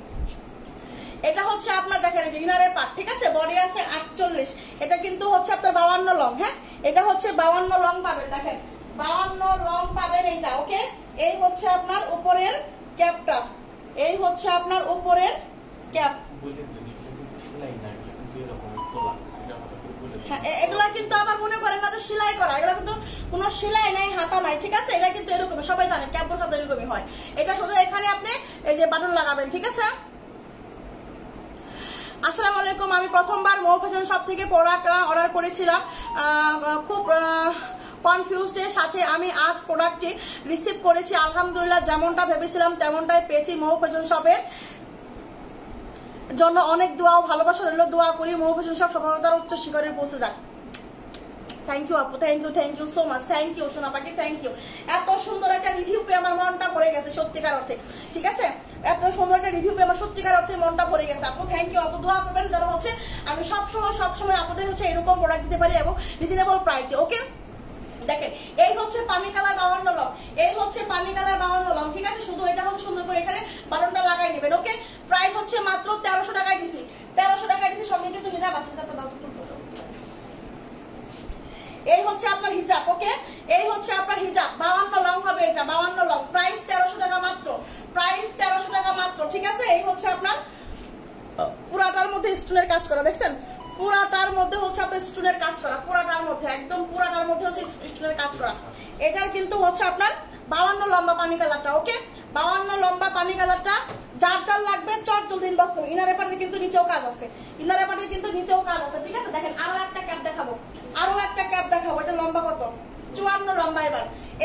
Speaker 1: এটা হচ্ছে আপনার দেখেন এই যে ইনারের পার্ট, ঠিক আছে, বডি আছে 48, এটা কিন্তু হচ্ছে আপনার 52 লং, হ্যাঁ এটা হচ্ছে 52 লং পাবেন, দেখেন 52 লং পাবেন এইটা, ওকে। এই হচ্ছে আপনার উপরের ক্যাপটা, এই হচ্ছে আপনার উপরের ক্যাপ, হ্যাঁ এগুলা কিন্তু আমার মনে করেন না যে সেলাই করা, এগুলা কিন্তু কোনো সেলাই নাই, হাতা নাই, ঠিক আছে। এটা কিন্তু এরকমই, সবাই জানে ক্যাপ বোরখা তো এরকমই হয়, এটা শুধু এখানে আপনি এই যে বাটন লাগাবেন, ঠিক আছে। আসসালামু আলাইকুম, আমি প্রথমবার মৌ ফ্যাশন শপ থেকে প্রোডাক্ট অর্ডার করেছিলাম, খুব কনফিউজডের সাথে আমি আজ প্রোডাক্টটি রিসিভ করেছি, আলহামদুলিল্লাহ যেমনটা ভেবেছিলাম তেমনটাই পেয়েছি। মৌ ফ্যাশন শপের জন্য অনেক দোয়া ও ভালোবাসা রইল, দোয়া করি মৌ ফ্যাশন শপ সফলতার উচ্চ শিখরে পৌঁছে যাক। থ্যাংক ইউ আপু, thank you so much, thank you সোনা পাখি, থ্যাংক ইউ। এত সুন্দর একটা রিভিউ পেয়ে আমার মনটা ভরে গেছে সত্যিকার অর্থে, ঠিক আছে, এত সুন্দর একটা রিভিউ পেয়ে আমার সত্যিকার অর্থে মনটা ভরে গেছে আপু, থ্যাংক ইউ আপু। দোয়া করবেন যেন হচ্ছে আমি সবসময় আপনাদের হচ্ছে এরকম প্রোডাক্ট দিতে পারি এবং রিজনেবল প্রাইসে, ওকে। দেখেন এই হচ্ছে পানি কালার 52 লং, এই হচ্ছে পানি কালার 52 লং, ঠিক আছে। শুধু এটা হচ্ছে সুন্দর করে এখানে বাটনটা লাগাই নেবেন, ওকে। প্রাইস হচ্ছে মাত্র 1300 টাকায় দিছি, 1300 টাকায় দিছি, সঙ্গে কিন্তু হিজাব আছে, হিজাবটা দাও তো, এই হচ্ছে আপনার হিজাব, ওকে। এই হচ্ছে আপনার হিজাব 52 লং হবে, এটা 52 লং, প্রাইস 1300 টাকা মাত্র, প্রাইস 1300 টাকা মাত্র, ঠিক আছে। এই হচ্ছে আপনার পুরাটার মধ্যে স্টোনের কাজ করা, দেখছেন পুরাটার মধ্যে হচ্ছে আপনার স্টোনের কাজ করা, পুরাটার মধ্যে একদম পুরাটার মধ্যে হচ্ছে স্টোনের কাজ করা। এটার কিন্তু হচ্ছে আপনার 52 লম্বা পানি কালারটা, ওকে। 52 লম্বা পানি কালারটা যার যার লাগবে চট জলদি ইনবক্স করুন। ইনারের পাটে কিন্তু নিচেও কাজ আছে, ইনারের পাটে কিন্তু নিচেও কাজ আছে, ঠিক আছে। দেখেন আরো একটা ক্যাপ দেখাবো, আরো একটা ক্যাপ দেখাবো, এটা লম্বা কত 54 লম্বা,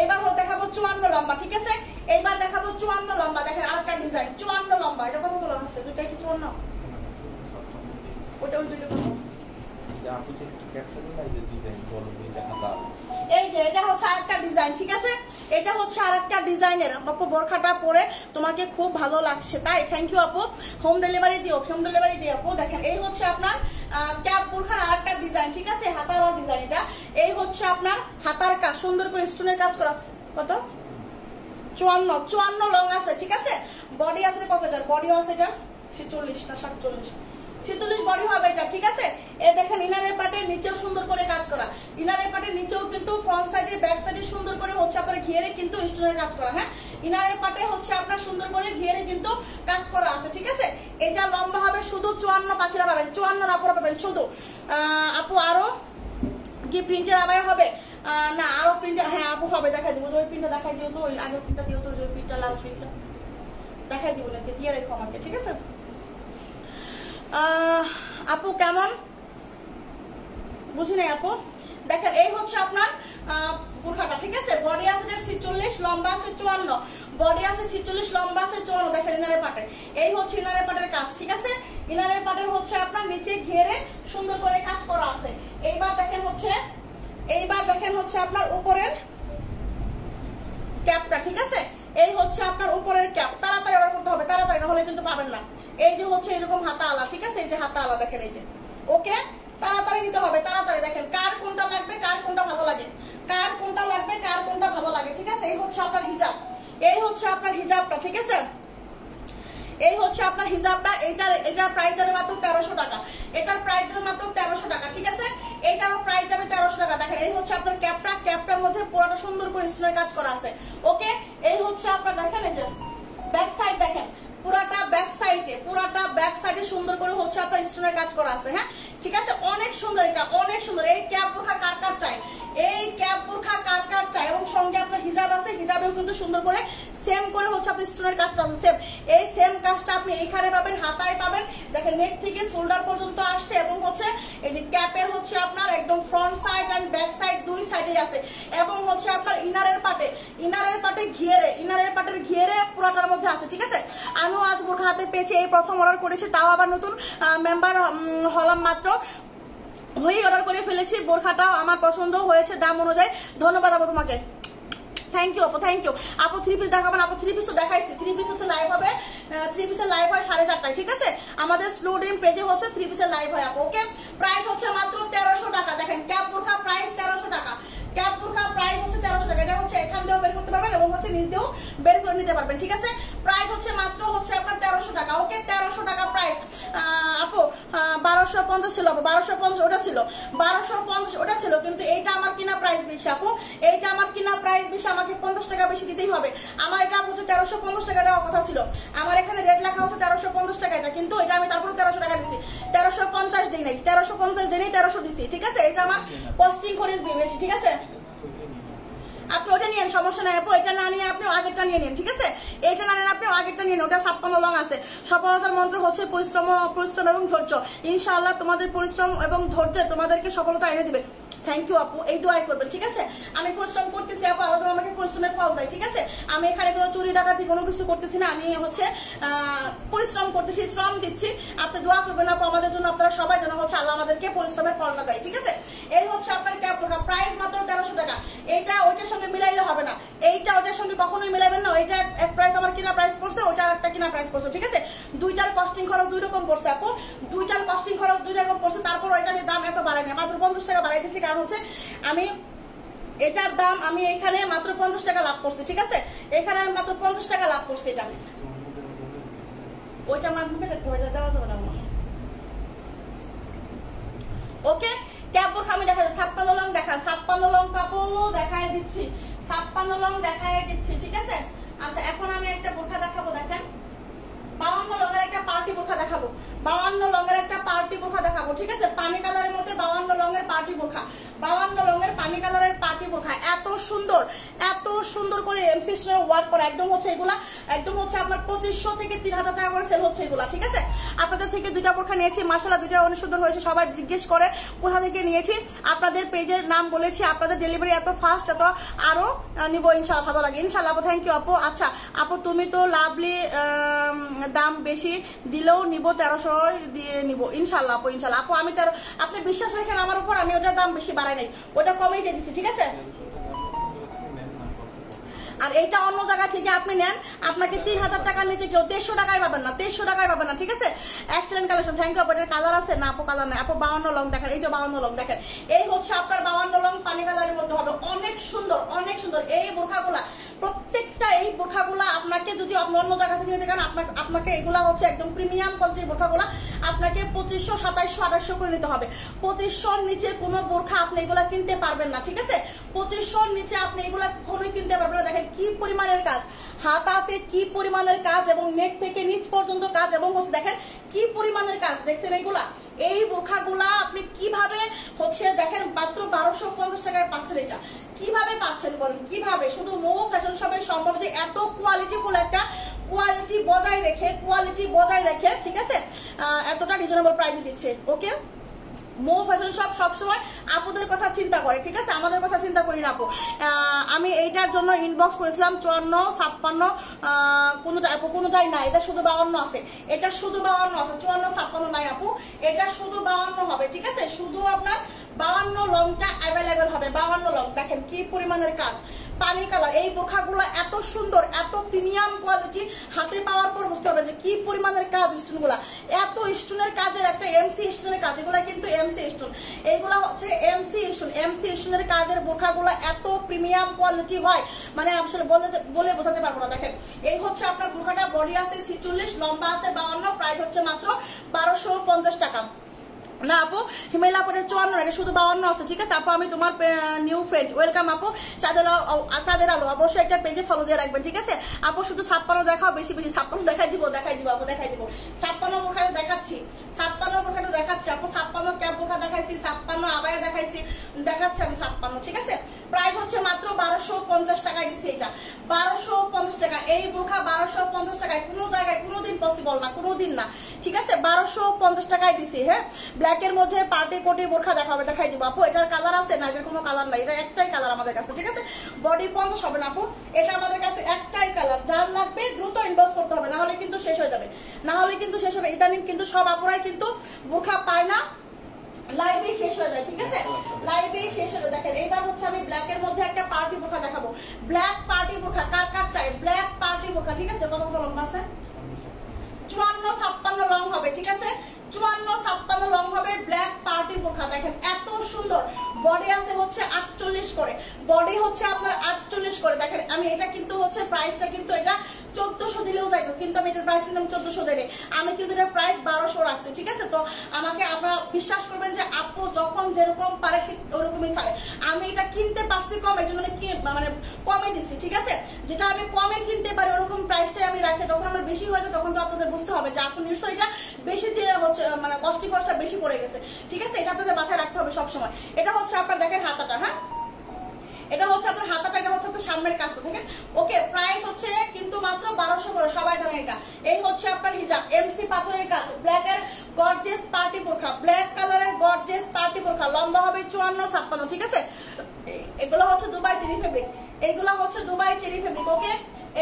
Speaker 1: এবার দেখাবো 54 লম্বা, ঠিক আছে। এইবার দেখাবো 54 লম্বা, দেখেন আরেকটা ডিজাইন 54 লম্বা, এটা কত লম্বা আছে, দুইটাই কি 54? ওটা ওই দুইটা কত? এই যে এটা হচ্ছে আরেকটা ডিজাইন, ঠিক আছে, এটা হচ্ছে আরেকটা ডিজাইনের আপু, বোরখাটা পরে তোমাকে খুব ভালো লাগছে, তাই থ্যাংক ইউ আপু। হোম ডেলিভারি দিও, হোম ডেলিভারি দিও আপু। দেখেন এই হচ্ছে আপনার ক্যাপ বোরখার আরেকটা ডিজাইন, ঠিক আছে, হাতার ডিজাইন এটা। এই হচ্ছে আপনার হাতার কাজ, সুন্দর করে স্টোনের কাজ করা আছে, কত 54 লং আছে, ঠিক আছে। বডি আছে কত, এটার বডিও আছে, এটা 46 না 47 বডি হবে এটা, ঠিক আছে। এই দেখেন ইনারের পার্টের নিচেও সুন্দর করে কাজ করা, ইনারের পার্টের নিচেও কিন্তু ফ্রন্ট সাইডে ব্যাক সাইডে সুন্দর করে হচ্ছে আপনার ঘিরে কিন্তু স্টোনের কাজ করা, হ্যাঁ ইনারের পার্টে হচ্ছে আপনার সুন্দর করে ঘিরে কিন্তু কাজ করা আছে, ঠিক আছে। এটা লম্বা হবে শুধু 54, পাখিরা পাবেন 54 আপুরা পাবেন শুধু আপু। আরো কি প্রিন্টের আবায়া হবে? না আরো প্রিন্টার, হ্যাঁ আপু হবে, দেখাই দিব। ওই প্রিন্টটা দেখাই দিও তো, ওই আগের প্রিন্টটা দিও তো, ওই প্রিন্টটা লাল প্রিন্টটা দেখাই দিব নাকি, দিয়ে রেখো আমাকে, ঠিক আছে? আপু কেমন বুঝি নাই আপু। দেখেন এই হচ্ছে আপনার বোরখাটা, ঠিক আছে? বডি আছে 46, লম্বা আছে 54, বডি আছে 46, লম্বা আছে 54। দেখেন ইনারের পাটে, এই হচ্ছে ইনারের পাটের কাজ, ঠিক আছে? ইনারের পাটের হচ্ছে আপনার নিচে ঘেরে সুন্দর করে কাজ করা আছে। এইবার দেখেন হচ্ছে আপনার উপরের ক্যাপটা, ঠিক আছে? এই হচ্ছে আপনার উপরের ক্যাপ। তাড়াতাড়ি অর্ডার করতে হবে, তাড়াতাড়ি, না হলে কিন্তু পাবেন না। এই যে হচ্ছে এরকম হাতা আলা, ঠিক আছে? এই যে হাতা আলা দেখেন, এই যে, ওকে, তাড়াতাড়ি নিতে হবে, তাড়াতাড়ি। দেখেন কার কোনটা লাগবে, কার কোনটা ভালো লাগে, কার কোনটা লাগবে, কার কোনটা ভালো লাগে, ঠিক আছে? এই হচ্ছে আপনার হিজাব, এই হচ্ছে আপনার হিজাবটা, ঠিক আছে? এই হচ্ছে আপনার হিজাবটা। এটার প্রাইস যাবে মাত্র 1300 টাকা, এটার প্রাইস যাবে মাত্র 1300 টাকা, ঠিক আছে? এটারও প্রাইস যাবে 1300 টাকা। দেখেন এই হচ্ছে আপনার ক্যাপটা, ক্যাপটার মধ্যে পুরোটা সুন্দর করে স্টোনের কাজ করা আছে, ওকে? এই হচ্ছে আপনার, দেখেন এই যে ব্যাক সাইড, দেখেন পুরাটা ব্যাক সাইডে সুন্দর করে হচ্ছে আপনার স্টোনের কাজ করা আছে, হ্যাঁ, ঠিক আছে? অনেক সুন্দর, এটা অনেক সুন্দর। এই ক্যাপ বোরখা কার কার চাই, এই ক্যাপ বোরখা কার কার চাই? এবং সঙ্গে আপনার হিজাব আছে, হিজাবেও কিন্তু সুন্দর করে সেম করে হচ্ছে আপনার স্টোনের কাজটা আছে, সেম এই সেম কাজটা আপনি এখানে পাবেন, হাতায় পাবেন। দেখেন নেক থেকে শোল্ডার পর্যন্ত আসছে, এবং হচ্ছে এই যে ক্যাপের হচ্ছে আপনার একদম front side and back side দুই সাইডে আছে, এবং হচ্ছে আপনার ইনারের পাটে ঘিরে পুরোটার মধ্যে আছে, ঠিক আছে? আমিও আজ বোরখা হাতে পেয়েছি, এই প্রথম অর্ডার করেছি, তাও আবার নতুন মেম্বার হলাম মাত্র, হয়েই অর্ডার করে ফেলেছি। বোরখাটাও আমার পছন্দ হয়েছে দাম অনুযায়ী। ধন্যবাদ আপু তোমাকে, থ্যাংক ইউ আপু, থ্যাংক ইউ আপু। 3 পিস দেখাবেন আপু? 3 পিস তো দেখাইছি, 3 পিস হচ্ছে লাইভ হবে, 3 পিসের লাইভ হয় 4:30টায়, ঠিক আছে? আমাদের স্লো ড্রিম পেজে হচ্ছে 3 পিসের লাইভ হয় আপু, ওকে? প্রাইস হচ্ছে মাত্র 1300 টাকা। দেখেন ক্যাপ বোরখা প্রাইস 1300 টাকা, ক্যাপ বোরখা প্রাইস হচ্ছে 1300 টাকা। এটা হচ্ছে এখান দিয়েও বের করতে পারবেন এবং হচ্ছে নিচ দিয়েও বের করে নিতে পারবেন, ঠিক আছে? প্রাইস হচ্ছে মাত্র হচ্ছে আপনার 1300 টাকা, ওকে? 1300 টাকা প্রাইস। আপু 1250 ছিল আপু, 1250 ওটা ছিল, 1250 ওটা ছিল, কিন্তু এইটা আমার কিনা প্রাইস বেশি আপু, এইটা আমার কিনা প্রাইস বেশি, আমাকে 50 টাকা বেশি দিতেই হবে। আমার এটা হচ্ছে 1350 টাকা দেওয়ার কথা ছিল, আমার এখানে রেট লেখা হচ্ছে 1350 টাকা, এটা কিন্তু এটা আমি তারপরে 1300 টাকা দিছি, 1350 দিই নাই, 1350 দিই নাই, 1300 দিছি, ঠিক আছে? এটা আমার কস্টিং খরচ বেশি, ঠিক আছে? আপনি ওটা নিয়েন, সমস্যা নাই আপু। এটা না নিয়ে আপনি আগেরটা নিয়ে নিন, ঠিক আছে? এইটা না নেন আপনি আগেরটা নিয়ে নিন, ওটা 56 লং আছে। সফলতার মন্ত্র হচ্ছে পরিশ্রম এবং ধৈর্য। ইনশাআল্লাহ তোমাদের পরিশ্রম এবং ধৈর্য তোমাদেরকে সফলতা এনে দিবে। থ্যাংক ইউ আপু, এই দোয়াই করবেন, ঠিক আছে? আমি পরিশ্রম করতেছি আপু, আল্লাহ আমাকে পরিশ্রমের ফল দেয়, ঠিক আছে? আমি এখানে কোনো চুরি ডাকাতি কোনো কিছু করতেছি না, আমি হচ্ছে পরিশ্রম করতেছি, শ্রম দিচ্ছি। আপনি দোয়া করবেন আপু আমাদের জন্য, আপনারা সবাই যেন হচ্ছে আল্লাহ আমাদেরকে পরিশ্রমের ফলটা দেয়, ঠিক আছে? এই হচ্ছে আপনার ক্যাপ বোরখা, প্রাইস মাত্র 1300 টাকা। এটা ওইটার সঙ্গে মিলাইলে হবে না, এইটা ওইটার সঙ্গে কখনোই মিলাবেন না। ওইটা এক প্রাইস আমার কিনা প্রাইস পড়ছে, ওইটা একটা কিনা প্রাইস পড়ছে, ঠিক আছে? দুইটার কস্টিং খরচ দুই রকম পড়ছে আপু, দুইটার কস্টিং খরচ দুই রকম পড়ছে। তারপর ওইটা দাম এত বাড়াই না, মাত্র 50 টাকা বাড়াই দিচ্ছি, কারণ হচ্ছে আমি এটার দাম আমি এখানে মাত্র 50 টাকা লাভ করছি, ঠিক আছে? এখানে আমি মাত্র 50 টাকা লাভ করছি। এটা ওইটা আমার মুখে দেখতে হবে, দেওয়া যাবে না, ওকে? ক্যাপ বোরখা আমি দেখা 56 লং দেখান, 56 লং কাপড় দেখায় দিচ্ছি, 56 লং দেখায় দিচ্ছি, ঠিক আছে? আচ্ছা এখন আমি একটা বোরখা দেখাবো, দেখেন 52 লংয়ের একটা পার্টি বোরখা দেখাবো, 52 লংয়ের একটা পার্টি বোরখা দেখাবো, ঠিক আছে? পানি কালারের মধ্যে 52 লংয়ের পার্টি বোরখা, 52 লংয়ের পানি কালারের পার্টি বোরখা, এত সুন্দর করে এমসি স্টোনের ওয়ার্ক করা, একদম হচ্ছে এগুলা একদম হচ্ছে আপনার 2500 থেকে 3000 টাকা করে সেল হচ্ছে এগুলা, ঠিক আছে? আপনাদের থেকে দুইটা বোরখা নিয়েছি, মাশাআল্লাহ দুইটা অনেক সুন্দর হয়েছে। সবাই জিজ্ঞেস করে কোথা থেকে নিয়েছি, আপনাদের পেজের নাম বলেছি, আপনাদের ডেলিভারি এত ফাস্ট, এত আরো নিব ইনশাআল্লাহ, ভালো লাগে ইনশাআল্লাহ আপু, থ্যাংক ইউ আপু। আচ্ছা আপু তুমি তো লাভলি দাম বেশি দিলেও নিব, 1300 দিয়ে নিব ইনশাআল্লাহ আপু, ইনশাআল্লাহ আপু। আমি আপনি বিশ্বাস রাখেন আমার উপর, আমি ওটার দাম বেশি বাড়াই নাই, ওটা কমেই দিয়ে দিচ্ছি, ঠিক আছে? আর এইটা অন্য জায়গা থেকে আপনি নেন, আপনাকে 3000 টাকার নিচে কেউ 1300 টাকায় পাবেন না, 1300 টাকায় পাবেন না, ঠিক আছে? এক্সেলেন্ট কালেকশন, থ্যাংক ইউ আপু। এটার কালার আছে না আপু? কালার নাই আপু, 52 লং দেখেন, এই তো 52 লং দেখেন, এই হচ্ছে আপনার 52 লং পানি কালারের মধ্যে হবে, অনেক সুন্দর, অনেক সুন্দর। এই বোরখাগুলা প্রত্যেকটা, এই বোরখাগুলা আপনাকে যদি অন্য জায়গা থেকে নিতে চান, আপনাকে এগুলা হচ্ছে একদম প্রিমিয়াম কোয়ালিটির বোরখাগুলা আপনাকে 2500, 2700, 2800 করে নিতে হবে। 2500 নিচে কোনো বোরখা আপনি এগুলা কিনতে পারবেন না, ঠিক আছে? 2500 নিচে আপনি এগুলা কখনোই কিনতে পারবেন না। দেখেন কি পরিমাণের কাজ, হাতাতে কি পরিমাণের কাজ, এবং নেক থেকে নিচ পর্যন্ত কাজ, এবং হচ্ছে দেখেন কি পরিমাণের কাজ, দেখছেন এইগুলা? এই বোরখাগুলা আপনি কিভাবে হচ্ছে দেখেন মাত্র 1250 টাকায় পাচ্ছেন। এটা কিভাবে পাচ্ছেন বলেন, কিভাবে? শুধু মৌ ফ্যাশন শপে সম্ভব যে এত কোয়ালিটিফুল একটা কোয়ালিটি বজায় রেখে ঠিক আছে এতটা রিজনেবল প্রাইসে দিচ্ছে। ওকে, মৌ ফ্যাশন শপ সবসময় আপুদের কথা চিন্তা করে, ঠিক আছে? আমাদের কথা চিন্তা করি না আপু। আমি এইটার জন্য ইনবক্স করেছিলাম 54, 56 কোনোটাই নাই, এটা শুধু 52 আছে, এটা শুধু 52 আছে, 54, 56 নাই আপু, এটা শুধু 52 হবে, ঠিক আছে? শুধু আপনার 52 লংটা অ্যাভেলেবেল হবে, 52 লং। দেখেন কি পরিমাণের কাজ, পানি কালার। এই বোরখাগুলো এত সুন্দর, এত প্রিমিয়াম কোয়ালিটি, হাতে পাওয়ার পর বুঝতে হবে যে কি পরিমাণের কাজ। স্টোনগুলা এত স্টোনের কাজের, একটা এমসি স্টোনের কাজ, এগুলা কিন্তু এমসি স্টোন, এইগুলা হচ্ছে এমসি স্টোনের কাজের বোরখাগুলো এত প্রিমিয়াম কোয়ালিটি হয়, মানে আসলে বলে বোঝাতে পারবো না। দেখেন এই হচ্ছে আপনার বোরখাটা, বডি আছে 46, লম্বা আছে 52, প্রাইস হচ্ছে মাত্র 1250 টাকা। না আপু, হিমেল আপুর 54, এটা শুধু 52 আছে, ঠিক আছে আপু? আমি তোমার নিউ ফ্রেন্ড, ওয়েলকাম আপু। চাঁদের আলো অবশ্যই একটা পেজে ফলো দিয়ে রাখবেন, ঠিক আছে আপু? শুধু 56 দেখাও, বেশি 56 দেখাই দিব আপু, দেখাই দিব। 56 বোরখা দেখাচ্ছি, 56 বোরখাটা দেখাচ্ছি আপু, 56 ক্যাপ বোরখা দেখাইছি, 56 আবায়া দেখাচ্ছি আমি 56, ঠিক আছে? প্রাইস হচ্ছে মাত্র 1250 টাকায় দিচ্ছি। এটা 1250 টাকা, এই বোরখা 1250 টাকায় কোনো জায়গায় কোনোদিন পসিবল না, কোনোদিন না, ঠিক আছে? 1250 টাকায় দিচ্ছি। হ্যাঁ, ব্ল্যাকের মধ্যে পার্টি কোটি বোরখা দেখাই দিব আপু। এটার কালার আছে না? এটার কোনো কালার নাই, এটা একটাই কালার আমাদের কাছে, ঠিক আছে? বডি 50 হবে না আপু, এটা আমাদের কাছে একটাই কালার। যার লাগবে দ্রুত ইনবক্স করতে হবে, না হলে কিন্তু শেষ হয়ে যাবে, ইদানিং কিন্তু সব আপুরাই কিন্তু বোরখা পায় না, লাইভে শেষ হয়ে যায়, ঠিক আছে? লাইভে শেষ হয়ে যায়। দেখেন এইবার হচ্ছে আমি ব্ল্যাকের মধ্যে একটা পার্টি বোরখা দেখাবো, ব্ল্যাক পার্টি বোরখা। কার চাই ব্ল্যাক পার্টি বোরখা, ঠিক আছে? কত লম্বা আছে? 54, 56 লং হবে, ঠিক আছে? 54, 56 লং হবে, ব্ল্যাক পার্টি বোরখা। দেখেন এত সুন্দর, বডি আছে হচ্ছে 48 করে, বডি হচ্ছে আপনার 48 করে। দেখেন আমি এটা কিন্তু হচ্ছে প্রাইসটা কিন্তু এটা 1400 দিলেও যাইতো, কিন্তু আমি এটার প্রাইস কিন্তু 1400 দেয়, আমি কিন্তু এটার প্রাইস 1200 রাখছি, ঠিক আছে? তো আমাকে আপনারা বিশ্বাস করবেন যে আপু যখন যেরকম পারে ঠিক ওরকমই ছাড়ে। আমি এটা কিনতে পারছি কম, এই জন্য মানে কমে দিচ্ছি, ঠিক আছে? যেটা আমি কমে কিনতে পারি ওরকম প্রাইসটাই আমি রাখি। যখন আমার বেশি হয়ে যায় তখন তো আপনাদের বুঝতে হবে যে আপু নিশ্চয়ই এটা বেশি দিয়ে হচ্ছে, মানে কস্টিং খরচটা বেশি পড়ে গেছে, ঠিক আছে? এটা আপনাদের মাথায় রাখতে হবে সবসময়। এটা হচ্ছে আপনার দেখেন হাতাটা, হ্যাঁ এটা হচ্ছে আপনার হাতাটা, এটা হচ্ছে আপনার সামনের কাজটা, দেখেন। ওকে, প্রাইস হচ্ছে কিন্তু মাত্র 1200 করে, সবাই জানে এটা। এই হচ্ছে আপনার হিজাব, এমসি পাথরের কাজ, ব্ল্যাক এর গর্জিয়াস পার্টি বোরখা, ব্ল্যাক কালারের গর্জিয়াস পার্টি বোরখা, লম্বা হবে 54, 56, ঠিক আছে? এগুলো হচ্ছে দুবাই চেরি ফেব্রিক, এইগুলা হচ্ছে দুবাই চেরি ফেব্রিক। ওকে,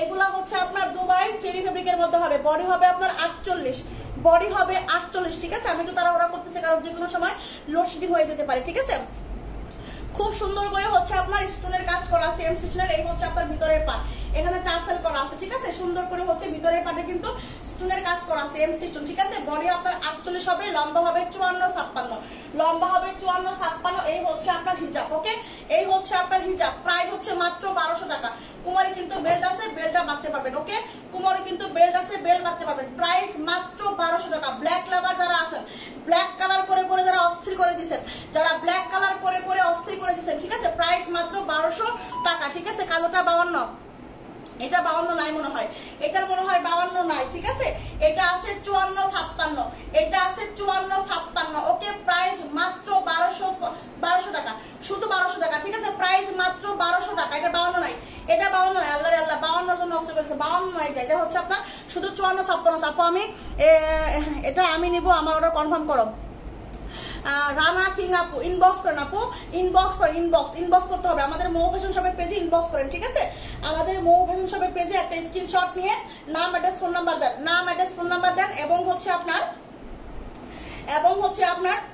Speaker 1: এইগুলা হচ্ছে আপনার দুবাই চেরি ফেব্রিকের মধ্যে হবে, বডি হবে আপনার 48, বডি হবে 48, ঠিক আছে? আমি একটু তাড়াহুড়া করতেছি কারণ যে কোনো সময় লোডশেডিং হয়ে যেতে পারে, ঠিক আছে? খুব সুন্দর করে হচ্ছে আপনার স্টোনের কাজ করা আছে, এমসি স্টোনের। এই হচ্ছে আপনার ভিতরের পার্ট, এখানে টার্সেল করা আছে, ঠিক আছে? সুন্দর করে হচ্ছে ভিতরের পার্টে কিন্তু স্টোনের কাজ করা আছে, এমসি স্টোন, ঠিক আছে? বডি আপনার 48 হবে, লম্বা হবে 54, 56, লম্বা হবে 54, 56। এই হচ্ছে আপনার হিজাব। ওকে, এই হচ্ছে আপনার হিজাব, প্রাইস হচ্ছে মাত্র 1200 টাকা। কুমারী কিন্তু বেল্ট আছে, বেল্টটা বাঁধতে পারবেন। ওকে, কুমারী কিন্তু বেল্ট আছে, বেল্ট বাঁধতে পারবেন। প্রাইস মাত্র 1200 টাকা। ব্ল্যাক লাভার যারা আছেন, ব্ল্যাক কালার করে যারা অস্থির করে দিচ্ছেন, যারা ব্ল্যাক কালার করে অস্থির করে দিচ্ছেন, ঠিক আছে? প্রাইস মাত্র 1200 টাকা, ঠিক আছে? কালোটা 52, এটা 52 নাই মনে হয়, এটার মনে হয় 52 নাই, ঠিক আছে? এটা আছে 54, 56, এটা আছে 54, 56। ওকে, প্রাইস মাত্র 1200 টাকা, শুধু 1200 টাকা, ঠিক আছে? প্রাইস মাত্র 1200 টাকা। এটা 52 নাই, এটা 52 নাই, আল্লাহ আল্লাহ, 52 জন্য নষ্ট করেছে, 52 নাই। এটা হচ্ছে আপনার শুধু 54, 56। আপু আমি এটা আমি নিব, আমার অর্ডার কনফার্ম করো। রানা কিং আপু ইনবক্স করেন, আপু ইনবক্স করেন, ইনবক্স করতে হবে আমাদের মৌ ফ্যাশন শপের পেজে, ইনবক্স করেন, ঠিক আছে? আমাদের মৌ ফ্যাশন শপের পেজে একটা স্ক্রিনশট নিয়ে নাম অ্যাড্রেস ফোন নাম্বার দেন, নাম অ্যাড্রেস ফোন নাম্বার দেন, এবং হচ্ছে আপনার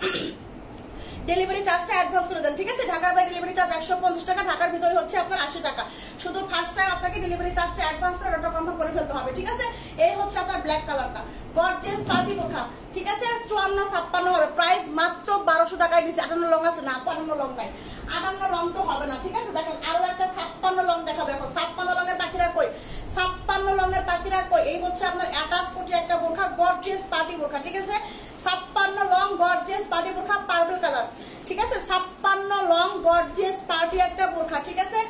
Speaker 1: ডেলিভারি চার্জটা অ্যাডভান্স করে দেন, ঠিক আছে? ঢাকার বাইরে ডেলিভারি চার্জ 150 টাকা, ঢাকার ভিতরে হচ্ছে আপনার 80 টাকা। শুধু ফার্স্ট টাইম আপনাকে ডেলিভারি চার্জটা অ্যাডভান্স করে অর্ডার কনফার্ম করে ফেলতে হবে, ঠিক আছে? এই হচ্ছে আপনার ব্ল্যাক কালারটা, গর্জিয়াস পার্টি বোরখা, ঠিক আছে? 54, 56 হবে, প্রাইস মাত্র 1200 টাকায় দিচ্ছি। 58 লং আছে না? 58 লং নাই, 58 লং তো হবে না, ঠিক আছে? দেখেন আরো একটা 56 লং দেখাবো এখন। 56 লঙের পাখিরা কই? 56 লঙের পাখিরা কই? এই হচ্ছে আপনার 28 কোটি একটা বোরখা, গর্জিয়াস পার্টি বোরখা, ঠিক আছে? 56 পার্টি একটা বোরখা, ঠিক আছে?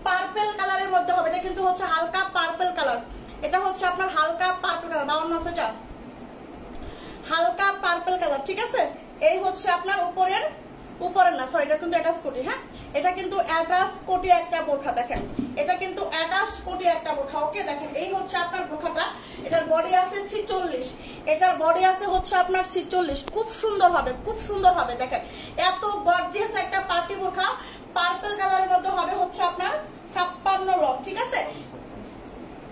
Speaker 1: পার্পল কালারের মধ্যে হবে, এটা কিন্তু হচ্ছে হালকা পার্পল কালার, এটা হচ্ছে আপনার হালকা পার্পল কালার, 52 আছে এটা, হালকা পার্পল কালার, ঠিক আছে? এই হচ্ছে আপনার উপরের না সরি, এটা কিন্তু অ্যাটাচ কোটি, হ্যাঁ এটা কিন্তু অ্যাটাচ কোটি একটা বোরখা, দেখেন এটা কিন্তু অ্যাটাচ কোটি একটা বোরখা। ওকে দেখেন এই হচ্ছে আপনার বোরখাটা, এটার বডি আছে 46, এটার বডি আছে হচ্ছে আপনার 46, খুব সুন্দর হবে, খুব সুন্দর হবে। দেখেন এত গর্জিয়াস একটা পার্টি বোরখা, পার্পল কালারের মধ্যে হবে হচ্ছে আপনার 56 লং, ঠিক আছে?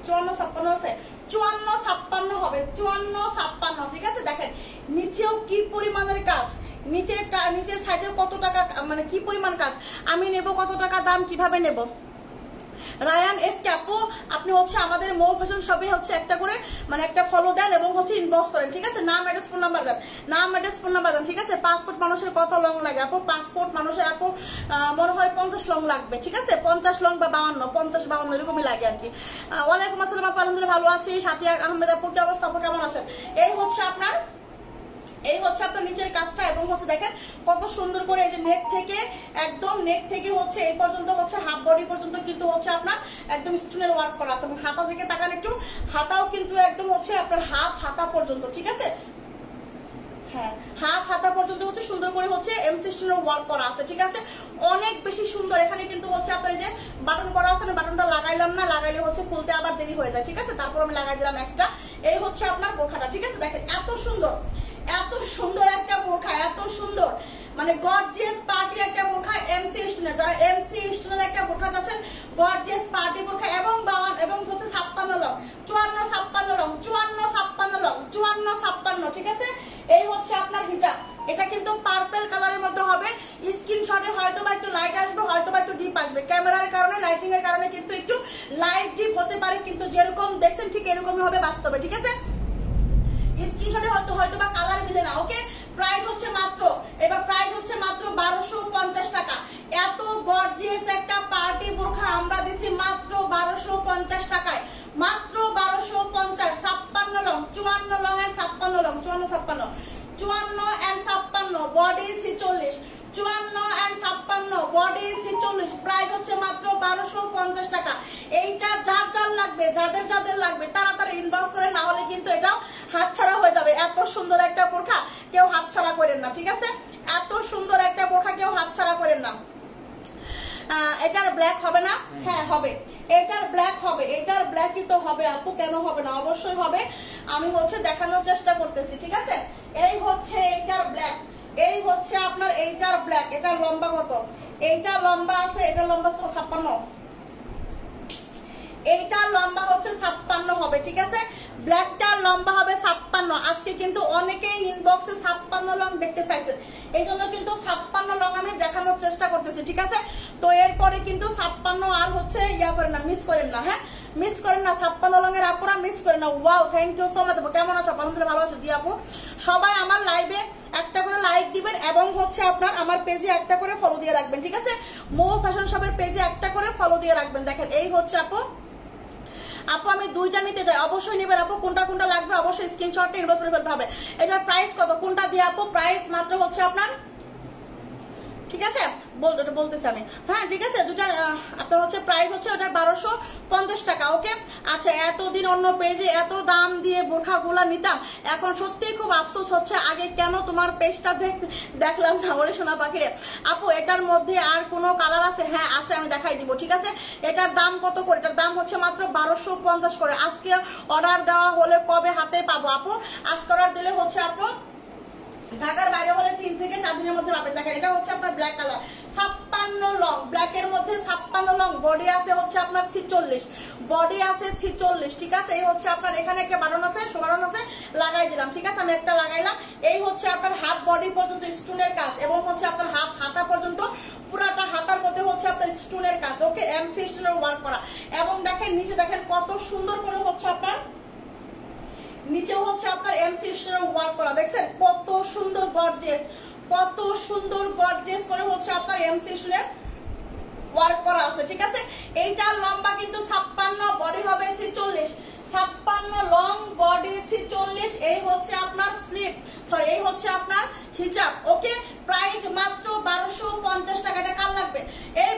Speaker 1: 54 56 আছে, 54 56 হবে, 54 56, ঠিক আছে? দেখেন নিচেও কি পরিমাণের কাজ, নিচের সাইডে কত টাকা, মানে কি পরিমাণ কাজ, আমি নেব কত টাকা দাম, কিভাবে নেব? রায়ান এসকে আপু, আপনি হচ্ছে আমাদের মৌ ফ্যাশন শপে হচ্ছে একটা করে মানে একটা ফলো দেন এবং হচ্ছে ইনবক্স করেন, ঠিক আছে? নাম অ্যাড্রেস ফোন নাম্বার দেন, নাম অ্যাড্রেস ফোন নাম্বার দেন, ঠিক আছে? পাসপোর্ট মানুষের কত লং লাগে আপু? পাসপোর্ট মানুষের আপু মনে হয় 50 লং লাগবে, ঠিক আছে? 50 লং বা 52, 50 52 এরকমই লাগে আর কি। ওয়ালাইকুম আসসালাম আপু, আলহামদুলিল্লাহ ভালো আছি। সাথিয়া আহমেদ আপু কি অবস্থা আপু, কেমন আছেন? এই হচ্ছে আপনার নিচের কাজটা এবং হচ্ছে দেখেন কত সুন্দর করে এই যে নেক থেকে একদম নেক থেকে হচ্ছে এই পর্যন্ত হচ্ছে হাফ বডি পর্যন্ত কিন্তু হচ্ছে আপনার একদম স্টোনের ওয়ার্ক করা আছে এবং হাতা থেকে তাকান একটু, হাতাও কিন্তু একদম হচ্ছে আপনার হাফ হাতা পর্যন্ত, ঠিক আছে? হ্যাঁ হাফ হাতা পর্যন্ত হচ্ছে সুন্দর করে হচ্ছে এমসি স্টোনের ওয়ার্ক করা আছে, ঠিক আছে? অনেক বেশি সুন্দর। এখানে কিন্তু হচ্ছে আপনার এই যে বাটন করা আছে, আমি বাটনটা লাগাইলাম না, লাগাইলে হচ্ছে খুলতে আবার দেরি হয়ে যায়, ঠিক আছে? তারপর আমি লাগাই দিলাম একটা। এই হচ্ছে আপনার বোরখাটা, ঠিক আছে? দেখেন এত সুন্দর, এত সুন্দর একটা বোরখা, এত সুন্দর মানে গর্জিয়াস পার্টি একটা বোরখা এমসি স্টোনের, যারা এমসি স্টোনের একটা বোরখা চাচ্ছেন গর্জিয়াস পার্টি বোরখা এবং 52 এবং হচ্ছে 56 লং, 54 56 লং, 54 56 লং, 54 56, ঠিক আছে? এই হচ্ছে আপনার হিজাব, এটা কিন্তু পার্পল কালারের মধ্যে হবে। স্ক্রিনশটে হয়তো বা একটু লাইট আসবে, হয়তো বা একটু ডিপ আসবে, ক্যামেরার কারণে লাইটিং এর কারণে কিন্তু একটু লাইট ডিপ হতে পারে, কিন্তু যেরকম দেখছেন ঠিক এরকমই হবে বাস্তবে, ঠিক আছে? স্ক্রিনশটে হয়তো বা কালার মিলে না। ওকে প্রাইস হচ্ছে মাত্র, এবার প্রাইস হচ্ছে মাত্র 1250 টাকা। এত গর্জিয়াস একটা পার্টি বোরখা আমরা দিছি মাত্র 1250 টাকায়, মাত্র 1250। 56 লং, 54 লং এর 56 long, 54 56, 54 and 56, body 46, 54 and 56, body 46, price হচ্ছে মাত্র 1250 টাকা। এইটা যার লাগবে, যাদের লাগবে তাড়াতাড়ি ইনবক্স করে, না হলে কিন্তু এটাও হাতছাড়া হয়ে যাবে। এত সুন্দর একটা বোরখা কেউ হাতছাড়া করেন না, ঠিক আছে? এত সুন্দর একটা বোরখা কেউ হাতছাড়া করেন না। এটার ব্ল্যাক হবে না? হ্যাঁ হবে, এটার ব্ল্যাক হবে, এটার ব্ল্যাকই তো হবে আপু, কেন হবে না? অবশ্যই হবে, আমি হচ্ছে দেখানোর চেষ্টা করতেছি, ঠিক আছে? এই হচ্ছে এইটার ব্ল্যাক, এই হচ্ছে আপনার এইটার ব্ল্যাক। এটার লম্বা কত? এইটা লম্বা আছে, এটা লম্বা 56, এইটার লম্বা হচ্ছে 56 হবে, ঠিক আছে? ব্ল্যাকটার লম্বা হবে 56। আজকে কিন্তু অনেকেই ইনবক্সে 56 লং দেখতে চাইছেন, এই জন্য কিন্তু 56 লং আমি দেখানোর চেষ্টা করতেছি, ঠিক আছে? তো এরপরে কিন্তু 56 আর হচ্ছে ইয়া করেন না, মিস করেন না, হ্যাঁ মিস করেন না, 56 লং এর আপুরা মিস করেন না। Wow, thank you so much আপু, কেমন আছো? আলহামদুলিল্লাহ ভালো আছো দি আপু। সবাই আমার লাইভে একটা করে লাইক দিবেন এবং হচ্ছে আপনার আমার পেজে একটা করে ফলো দিয়ে রাখবেন, ঠিক আছে? মৌ ফ্যাশন শপের পেজে একটা করে ফলো দিয়ে রাখবেন। দেখেন এই হচ্ছে আপু, আমি দুইটা নিতে চাই, অবশ্যই নেবেন আপু। কোনটা লাগবে অবশ্যই স্ক্রিনশটে ইনবক্স করে ফেলতে হবে। এটার প্রাইস কত, কোনটা দিয়ে আপু? প্রাইস মাত্র হচ্ছে আপনার, ঠিক আছে বলতেছি আমি, হ্যাঁ ঠিক আছে, দুটা আপনার হচ্ছে প্রাইস হচ্ছে ওটার 1250 টাকা। ওকে আচ্ছা, এতদিন অন্য পেজে এত দাম দিয়ে বোরখাগুলা নিতাম, এখন সত্যি খুব আফসোস হচ্ছে আগে কেন তোমার পেজটা দেখলাম না। ওরে সোনা পাখিরে আপু, এটার মধ্যে আর কোনো কালার আছে? হ্যাঁ আছে, আমি দেখাই দিব, ঠিক আছে? এটার দাম কত করে? এটার দাম হচ্ছে মাত্র 1250 করে। আজকে অর্ডার দেওয়া হলে কবে হাতে পাবো আপু? আজকে অর্ডার দিলে হচ্ছে আপু ঢাকার বাইরে হলে 3 থেকে 4 দিনের মধ্যে পাবেন। দেখেন এটা হচ্ছে আপনার ব্ল্যাক কালার, 56 লং, ব্ল্যাকের মধ্যে 56 লং, বডি আছে হচ্ছে আপনার 46, বডি আছে 46, ঠিক আছে? এই হচ্ছে আপনার এখানে একটা বাটন আছে, বাটন আছে, লাগাই দিলাম, ঠিক আছে? আমি একটা লাগাইলাম। এই হচ্ছে আপনার হাফ বডি পর্যন্ত স্টোনের কাজ এবং হচ্ছে আপনার হাফ হাতা পর্যন্ত পুরাটা হাতার মধ্যে হচ্ছে আপনার স্টোনের কাজ। ওকে এমসি স্টোনের ওয়ার্ক করা এবং দেখেন নিচে দেখেন কত সুন্দর করে হচ্ছে আপনার নিচেও হচ্ছে আপনার এমসি স্টোনের ওয়ার্ক করা। দেখছেন কত সুন্দর গর্জিয়াস, কত সুন্দর গর্জিয়াস করে হচ্ছে আপনার এমসি স্টোনের ওয়ার্ক করা আছে, ঠিক আছে? এইটার লম্বা কিন্তু 56, বডি হবে 46, 56 লং, বডি 46। এই হচ্ছে আপনার স্লিপ, সরি এই হচ্ছে আপনার হিজাব। ওকে প্রাইস মাত্র 1250 টাকা। এটা কার লাগবে? এই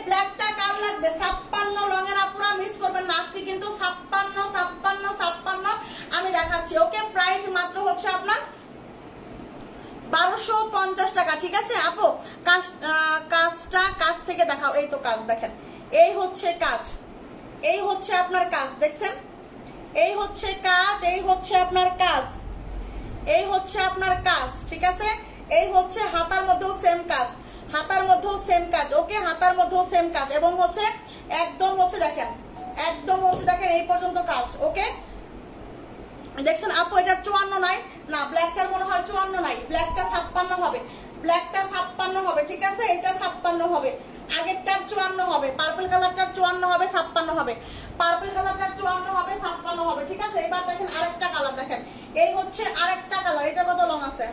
Speaker 1: 1250 টাকা, ঠিক আছে আপু। কাজটা কাজ থেকে দেখাও, এই তো কাজ দেখেন, এই হচ্ছে কাজ, এই হচ্ছে আপনার কাজ, দেখছেন, এই হচ্ছে কাজ, এই হচ্ছে আপনার কাজ, এই হচ্ছে আপনার কাজ, ঠিক আছে। এই হচ্ছে হাতার মধ্যেও সেম কাজ, হাতার মধ্যেও সেম কাজ, ওকে, হাতার মধ্যেও সেম কাজ, এবং হচ্ছে একদম হচ্ছে দেখেন, একদম হচ্ছে দেখেন এই পর্যন্ত কাজ, ওকে। দেখছেন আপু, এটা 54 নাই না, ব্ল্যাকটার মনে হয় 54 নাই, ব্ল্যাকটা 56 হবে, ব্ল্যাকটা 56 হবে, ঠিক আছে, এটা 56 হবে, আগেরটার 54 হবে, পার্পল কালারটার 54 হবে, 56 হবে, পার্পল কালারটার 54 হবে, 56 হবে, ঠিক আছে। এবার দেখেন আরেকটা কালার, দেখেন এই হচ্ছে আরেকটা কালার, এটা কত লং আছে,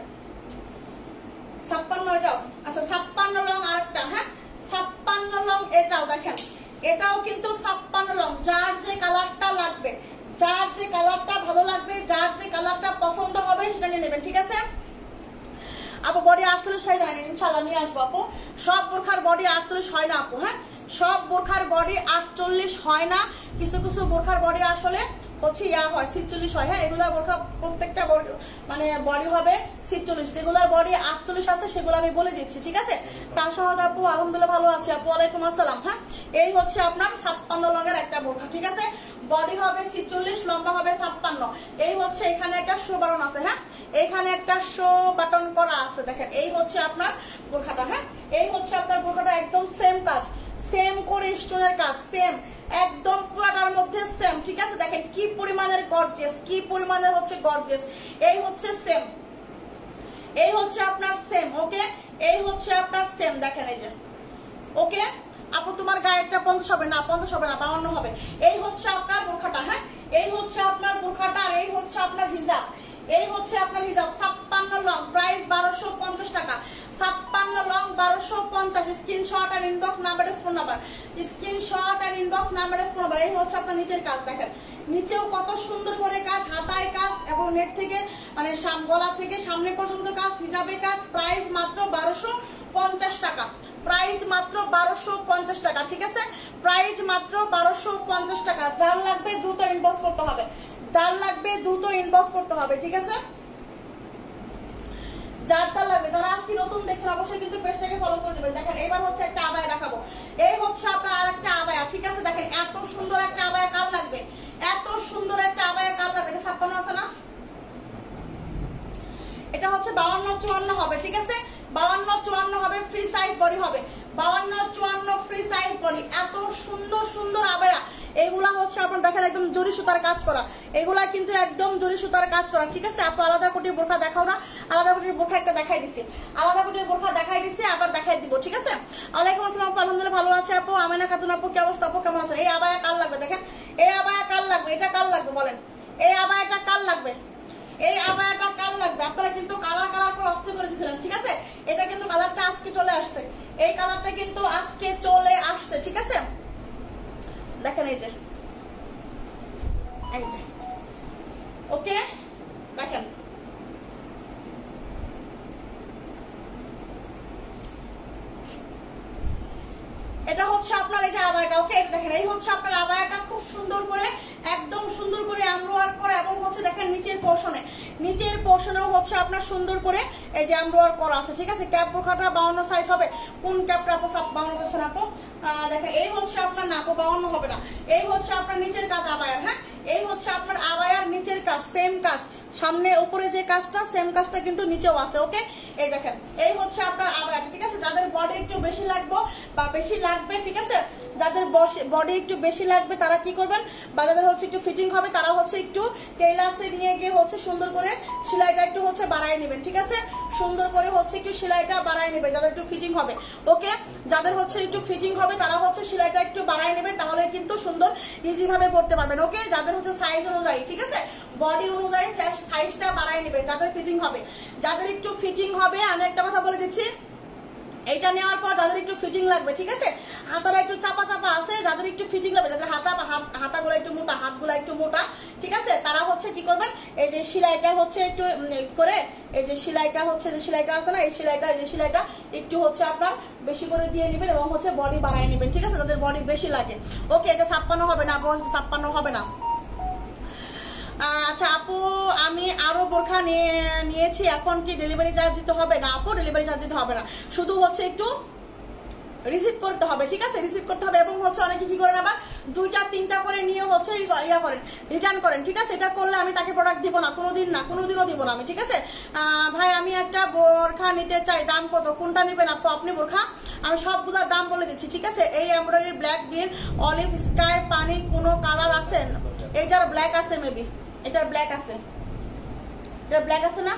Speaker 1: 56, এটাও আচ্ছা 56 লং, আরেকটা, হ্যাঁ 56 লং, এটাও দেখেন, এটাও কিন্তু 56 লং। যার যে কালারটা লাগবে, যার যে কালারটা ভালো লাগবে, যার যে কালারটা পছন্দ হবে সেটা নিয়ে নেবেন, ঠিক আছে আপু। বডি 48 হয় জানেন, ইনশাআল্লাহ নিয়ে আসবো আপু। সব বোরখার বডি 48 হয় না আপু, হ্যাঁ সব বোরখার বডি 48 হয় না, কিছু কিছু বোরখার বডি আসলে হচ্ছে ইয়া হয় 46 হয়, হ্যাঁ এগুলা বোরখা প্রত্যেকটা মানে বডি হবে 46, যেগুলার বডি 48 আছে সেগুলো আমি বলে দিচ্ছি, ঠিক আছে। তার সঙ্গে আপু আলহামদুলিল্লাহ ভালো আছে আপু, ওয়ালাইকুম আসসালাম। হ্যাঁ এই হচ্ছে আপনার 56 লংয়ের একটা বোরখা, ঠিক আছে, বডি হবে 46, লম্বা হবে 56। এই হচ্ছে এখানে একটা শো বাটন আছে, হ্যাঁ এখানে একটা শো বাটন করা আছে, দেখেন এই হচ্ছে আপনার বোরখাটা, হ্যাঁ এই হচ্ছে আপনার বোরখাটা, একদম সেম কাজ, সেম করে স্টোনের কাজ, সেম একদম পুরাটার মধ্যে সেম, ঠিক আছে। দেখেন কি পরিমাণের গর্জিয়াস, কি পরিমাণের হচ্ছে গর্জিয়াস, এই হচ্ছে সেম, এই হচ্ছে আপনার সেম, ওকে, এই হচ্ছে আপনার সেম, দেখেন এই যে, ওকে আপু তোমার গায়েরটা 50 হবে না, 50 হবে না, 52 হবে। এই হচ্ছে আপনার বোরখাটা, হ্যাঁ এই হচ্ছে আপনার বোরখাটা, আর এই হচ্ছে আপনার হিজাব, এই হচ্ছে আপনার হিজাব 56 লং, প্রাইস 1250 টাকা, 56 লং 1250। স্ক্রিনশট আর inbox number, phone number, screenshot আর ইনবক্স নাম্বার, ফোন নাম্বার। এই হচ্ছে আপনার নিচের কাজ, দেখেন নিচেও কত সুন্দর করে কাজ, হাতায় কাজ, এবং নেট থেকে মানে গলা থেকে সামনে পর্যন্ত কাজ, হিজাবে কাজ, প্রাইস মাত্র 1250 টাকা, প্রাইস মাত্র 1250 টাকা, ঠিক আছে, প্রাইস মাত্র 1250 টাকা। যার লাগবে দ্রুত ইনবক্স করতে হবে, যার লাগবে দ্রুত ইনবক্স করতে হবে, ঠিক আছে, যার যার লাগবে। যারা আজকে নতুন দেখছেন অবশ্যই কিন্তু পেজটাকে ফলো করে দেবেন। দেখেন এবার হচ্ছে একটা আবায়া দেখাবো, এই হচ্ছে আপনার আর একটা আবায়া, ঠিক আছে। দেখেন এত সুন্দর একটা আবায়া কার লাগবে, এত সুন্দর একটা আবায়া কার লাগবে, এটা 56 আছে না, এটা হচ্ছে 52-54 হবে, ঠিক আছে, 52-54 হবে, ফ্রি সাইজ বডি হবে, 52-54 ফ্রি সাইজ বডি। এত সুন্দর সুন্দর আবায়া, এগুলা হচ্ছে আপনার দেখেন একদম জরি সুতার কাজ করা, এগুলা কিন্তু একদম জরি সুতার কাজ করা, ঠিক আছে আপু। আলাদা কোটির বোরখা দেখাও না, আলাদা কোটির বোরখা একটা দেখাই দিছি, আলাদা কোটির বোরখা দেখাই দিছি, আবার দেখাই দিব, ঠিক আছে। ওয়ালাইকুম আসসালাম আপু, আলহামদুলিল্লাহ ভালো আছে আপু। আমিনা খাতুন আপু কি অবস্থা আপু, কেমন আছেন? এই আবায়া কার লাগবে, দেখেন এই আবায়া কার লাগবে, এটা কার লাগবে বলেন, এই আবায়াটা কার লাগবে, এই আবায়াটা কার লাগবে? আপনারা কিন্তু কালার কালার করে অস্থির করে দিয়েছিলেন, ঠিক আছে, এটা কিন্তু কালারটা আজকে চলে আসছে, এই কালারটা কিন্তু আজকে চলে আসছে, ঠিক আছে। দেখেন এই যে, এই যে, ওকে দেখেন এটা হচ্ছে আপনার এই যে আবায়াটা, ওকে এটা দেখেন, এই হচ্ছে আপনার আবায়াটা, খুব সুন্দর করে একদম সুন্দর করে এমব্রয়ডারি করা, এবং হচ্ছে দেখেন নিচের পোর্শনেও হচ্ছে আপনার সুন্দর করে এই যে এমব্রয়ডারি করা আছে, ঠিক আছে। ক্যাপ বোরখাটা 52 সাইজ হবে, কোন ক্যাপটা আপু 52 সাইজ আপু, দেখেন এই হচ্ছে আপনার না আপু 52 হবে না, এই হচ্ছে আপনার নিচের কাজ আবায়ার, হ্যাঁ এই হচ্ছে আপনার আবায়ার নিচের কাজ, সেম কাজ, সামনে উপরে যে কাজটা সেম কাজটা কিন্তু নিচেও আছে, ওকে এই দেখেন এই হচ্ছে আপনার আবায়াটা, ঠিক আছে। যাদের বডি একটু বেশি লাগবে বা বেশি লাগবে, ঠিক আছে, যাদের বডি একটু বেশি লাগবে তারা কি করবেন, বা যাদের হচ্ছে একটু ফিটিং হবে তারা হচ্ছে একটু টেইলার্সে নিয়ে গিয়ে হচ্ছে সুন্দর করে সেলাইটা একটু হচ্ছে বাড়ায় নেবেন, ঠিক আছে, সুন্দর করে হচ্ছে একটু সেলাইটা বাড়ায় নেবেন যাদের একটু ফিটিং হবে, ওকে যাদের হচ্ছে একটু ফিটিং হবে তারা হচ্ছে সেলাইটা একটু বাড়ায় নেবেন, তাহলে কিন্তু সুন্দর ইজি ভাবে পড়তে পারবেন, ওকে। যাদের হচ্ছে সাইজ অনুযায়ী, ঠিক আছে, বডি অনুযায়ী সাইজটা বাড়ায় নেবেন যাদের ফিটিং হবে, যাদের একটু ফিটিং হবে। আমি একটা কথা বলে দিচ্ছি, এইটা নেওয়ার পর যাদের একটু ফিটিং লাগবে, ঠিক আছে, হাতারা একটু চাপা চাপা আছে, যাদের একটু ফিটিং লাগবে, যাদের হাতাগুলো একটু মোটা, হাতগুলো একটু মোটা, ঠিক আছে, তারা হচ্ছে কি করবেন, এই যে সেলাইটা হচ্ছে একটু করে, এই যে সেলাইটা হচ্ছে, যে সেলাইটা আছে না, এই সেলাইটা একটু হচ্ছে আপনার বেশি করে দিয়ে নেবেন, এবং হচ্ছে বডি বাড়ায় নেবেন, ঠিক আছে, যাদের বডি বেশি লাগে, ওকে। এটা 56 হবে না, 56 হবে না। আচ্ছা আপু, আমি আরো বোরখা নিয়েছি, এখন কি ডেলিভারি চার্জ দিতে হবে? না আপু, ডেলিভারি চার্জ দিতে হবে না, শুধু হচ্ছে একটু রিসিভ করতে হবে, ঠিক আছে? রিসিভ করতে হবে এবং হচ্ছে অনেকে কি করেন আবার 2টা 3টা করে নিয়ে হচ্ছে ইয়া করেন, রিটার্ন করেন, ঠিক আছে? এটা করলে আমি তাকে প্রোডাক্ট দিব না, কোনোদিনও দিব না আমি, ঠিক আছে? ভাই আমি একটা বোরখা নিতে চাই, দাম কত? কোনটা নেবেন আপু আপনি বোরখা? আমি সবগুলোর দাম বলে দিচ্ছি, ঠিক আছে? এই embroidery, black, green, olive, sky, পানি, কোনো কালার আছে? এটার ব্ল্যাক আছে, মেবি এটার ব্ল্যাক আছে, এটা ব্ল্যাক আছে না?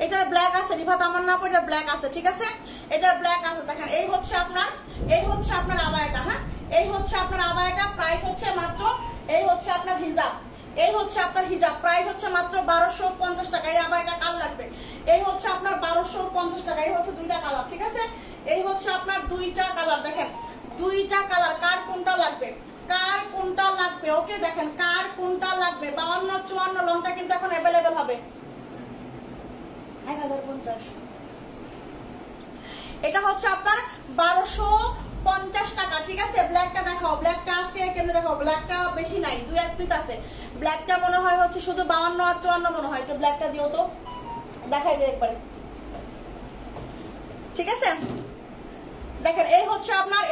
Speaker 1: এটার ব্ল্যাক আছে রিফাত আমার না, এটা ব্ল্যাক আছে, ঠিক আছে? এটার ব্ল্যাক আছে। দেখেন এই হচ্ছে আপনার আবায়াটা, হ্যাঁ এই হচ্ছে আপনার আবায়াটা, প্রাইস হচ্ছে মাত্র, এই হচ্ছে আপনার হিজাব, এই হচ্ছে আপনার হিজাব, প্রাইস হচ্ছে মাত্র 1250 টাকা। এই আবায়াটা কার লাগবে? এই হচ্ছে আপনার 1250 টাকা। এই হচ্ছে 2টা কালার, ঠিক আছে? এই হচ্ছে আপনার 2টা কালার, দেখেন 2টা কালার, কার কোনটা লাগবে? কার কোনটা লাগবে? ওকে দেখেন কার কোনটা লাগবে। 52 54 লংটা কিন্তু এখন অ্যাভেলেবেল হবে 1050। এটা হচ্ছে আপনার 1250 টাকা, ঠিক আছে? ব্ল্যাকটা দেখাও, ব্ল্যাকটা আজকে কেমনে দেখাও? ব্ল্যাকটা বেশি নাই, 2-1 পিস আছে। ব্ল্যাকটা মনে হয় হচ্ছে শুধু 52 আর 54 মনে হয়। একটু ব্ল্যাকটা দিও তো, দেখাই যায় একবারে, ঠিক আছে? দেখেন এই হচ্ছে আপনার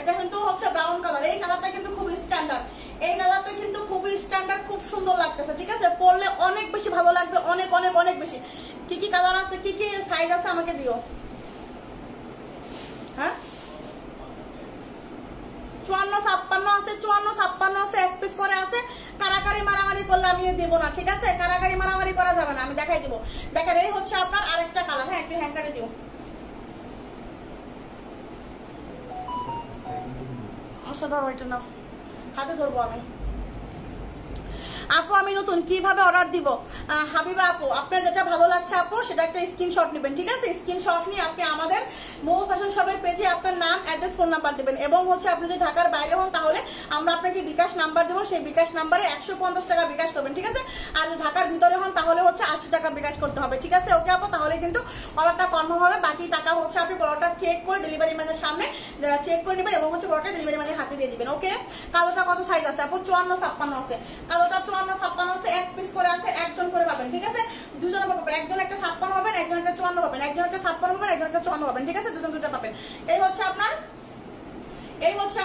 Speaker 1: এটা কিন্তু হচ্ছে ব্রাউন কালার। এই কালারটা কিন্তু খুব স্ট্যান্ডার্ড, এই কালারটা কিন্তু খুবই স্ট্যান্ডার্ড, খুব সুন্দর লাগতেছে, ঠিক আছে? পরলে অনেক বেশি ভালো লাগবে, অনেক অনেক অনেক বেশি। কি কি কালার আছে, কি কি সাইজ আছে আমাকে দিও, হ্যাঁ? 54-56 আছে, 54-56 আছে, 1 পিস করে আছে। কারাকারি মারামারি করলে আমি দেব না, ঠিক আছে? কারাকারি মারামারি করা যাবে না, আমি দেখাই দিব। দেখেন এই হচ্ছে আপনার আরেকটা কালার, হ্যাঁ একটু হ্যান্ডকারে দিও। আচ্ছা ধরো, এটা নাও, হাতে ধরবো আমি। আপু আমি নতুন, কিভাবে অর্ডার দিব? হাবিবা আপু, আপনার যেটা ভালো লাগছে আপু সেটা একটা স্ক্রিনশট নেবেন, ঠিক আছে? স্ক্রিনশট নিয়ে আপনি আমাদের মৌ ফ্যাশন শপের পেজে আপনার নাম, অ্যাড্রেস, ফোন নাম্বার দিবেন এবং হচ্ছে আপনি যদি ঢাকার বাইরে হন তাহলে আমরা আপনাকে বিকাশ নাম্বার দেবো, সেই বিকাশ নাম্বারে 150 টাকা বিকাশ করবেন, ঠিক আছে? আর যদি ঢাকার ভিতরে হন তাহলে হচ্ছে 80 টাকা বিকাশ করতে হবে, ঠিক আছে? ওকে আপু, তাহলে কিন্তু অর্ডারটা কনফার্ম হবে। বাকি টাকা হচ্ছে আপনি বড়টা চেক করে ডেলিভারি ম্যানের সামনে চেক করে নেবেন এবং হচ্ছে বড়টা ডেলিভারি ম্যানের হাতে দিয়ে দিবেন, ওকে? কালোটা কত সাইজ আছে আপু? 54-56 আছে, কালোটা 54-56 আছে, 1 পিস করে আছে, একজন করে পাবেন, ঠিক আছে? দুজনে পাবেন, একজন একটা 56 পাবেন, একজন একটা 54 পাবেন, একজন একটা 56 পাবেন, একজন একটা 54 পাবেন, ঠিক আছে? দুজন দুটো পাবেন। এই হচ্ছে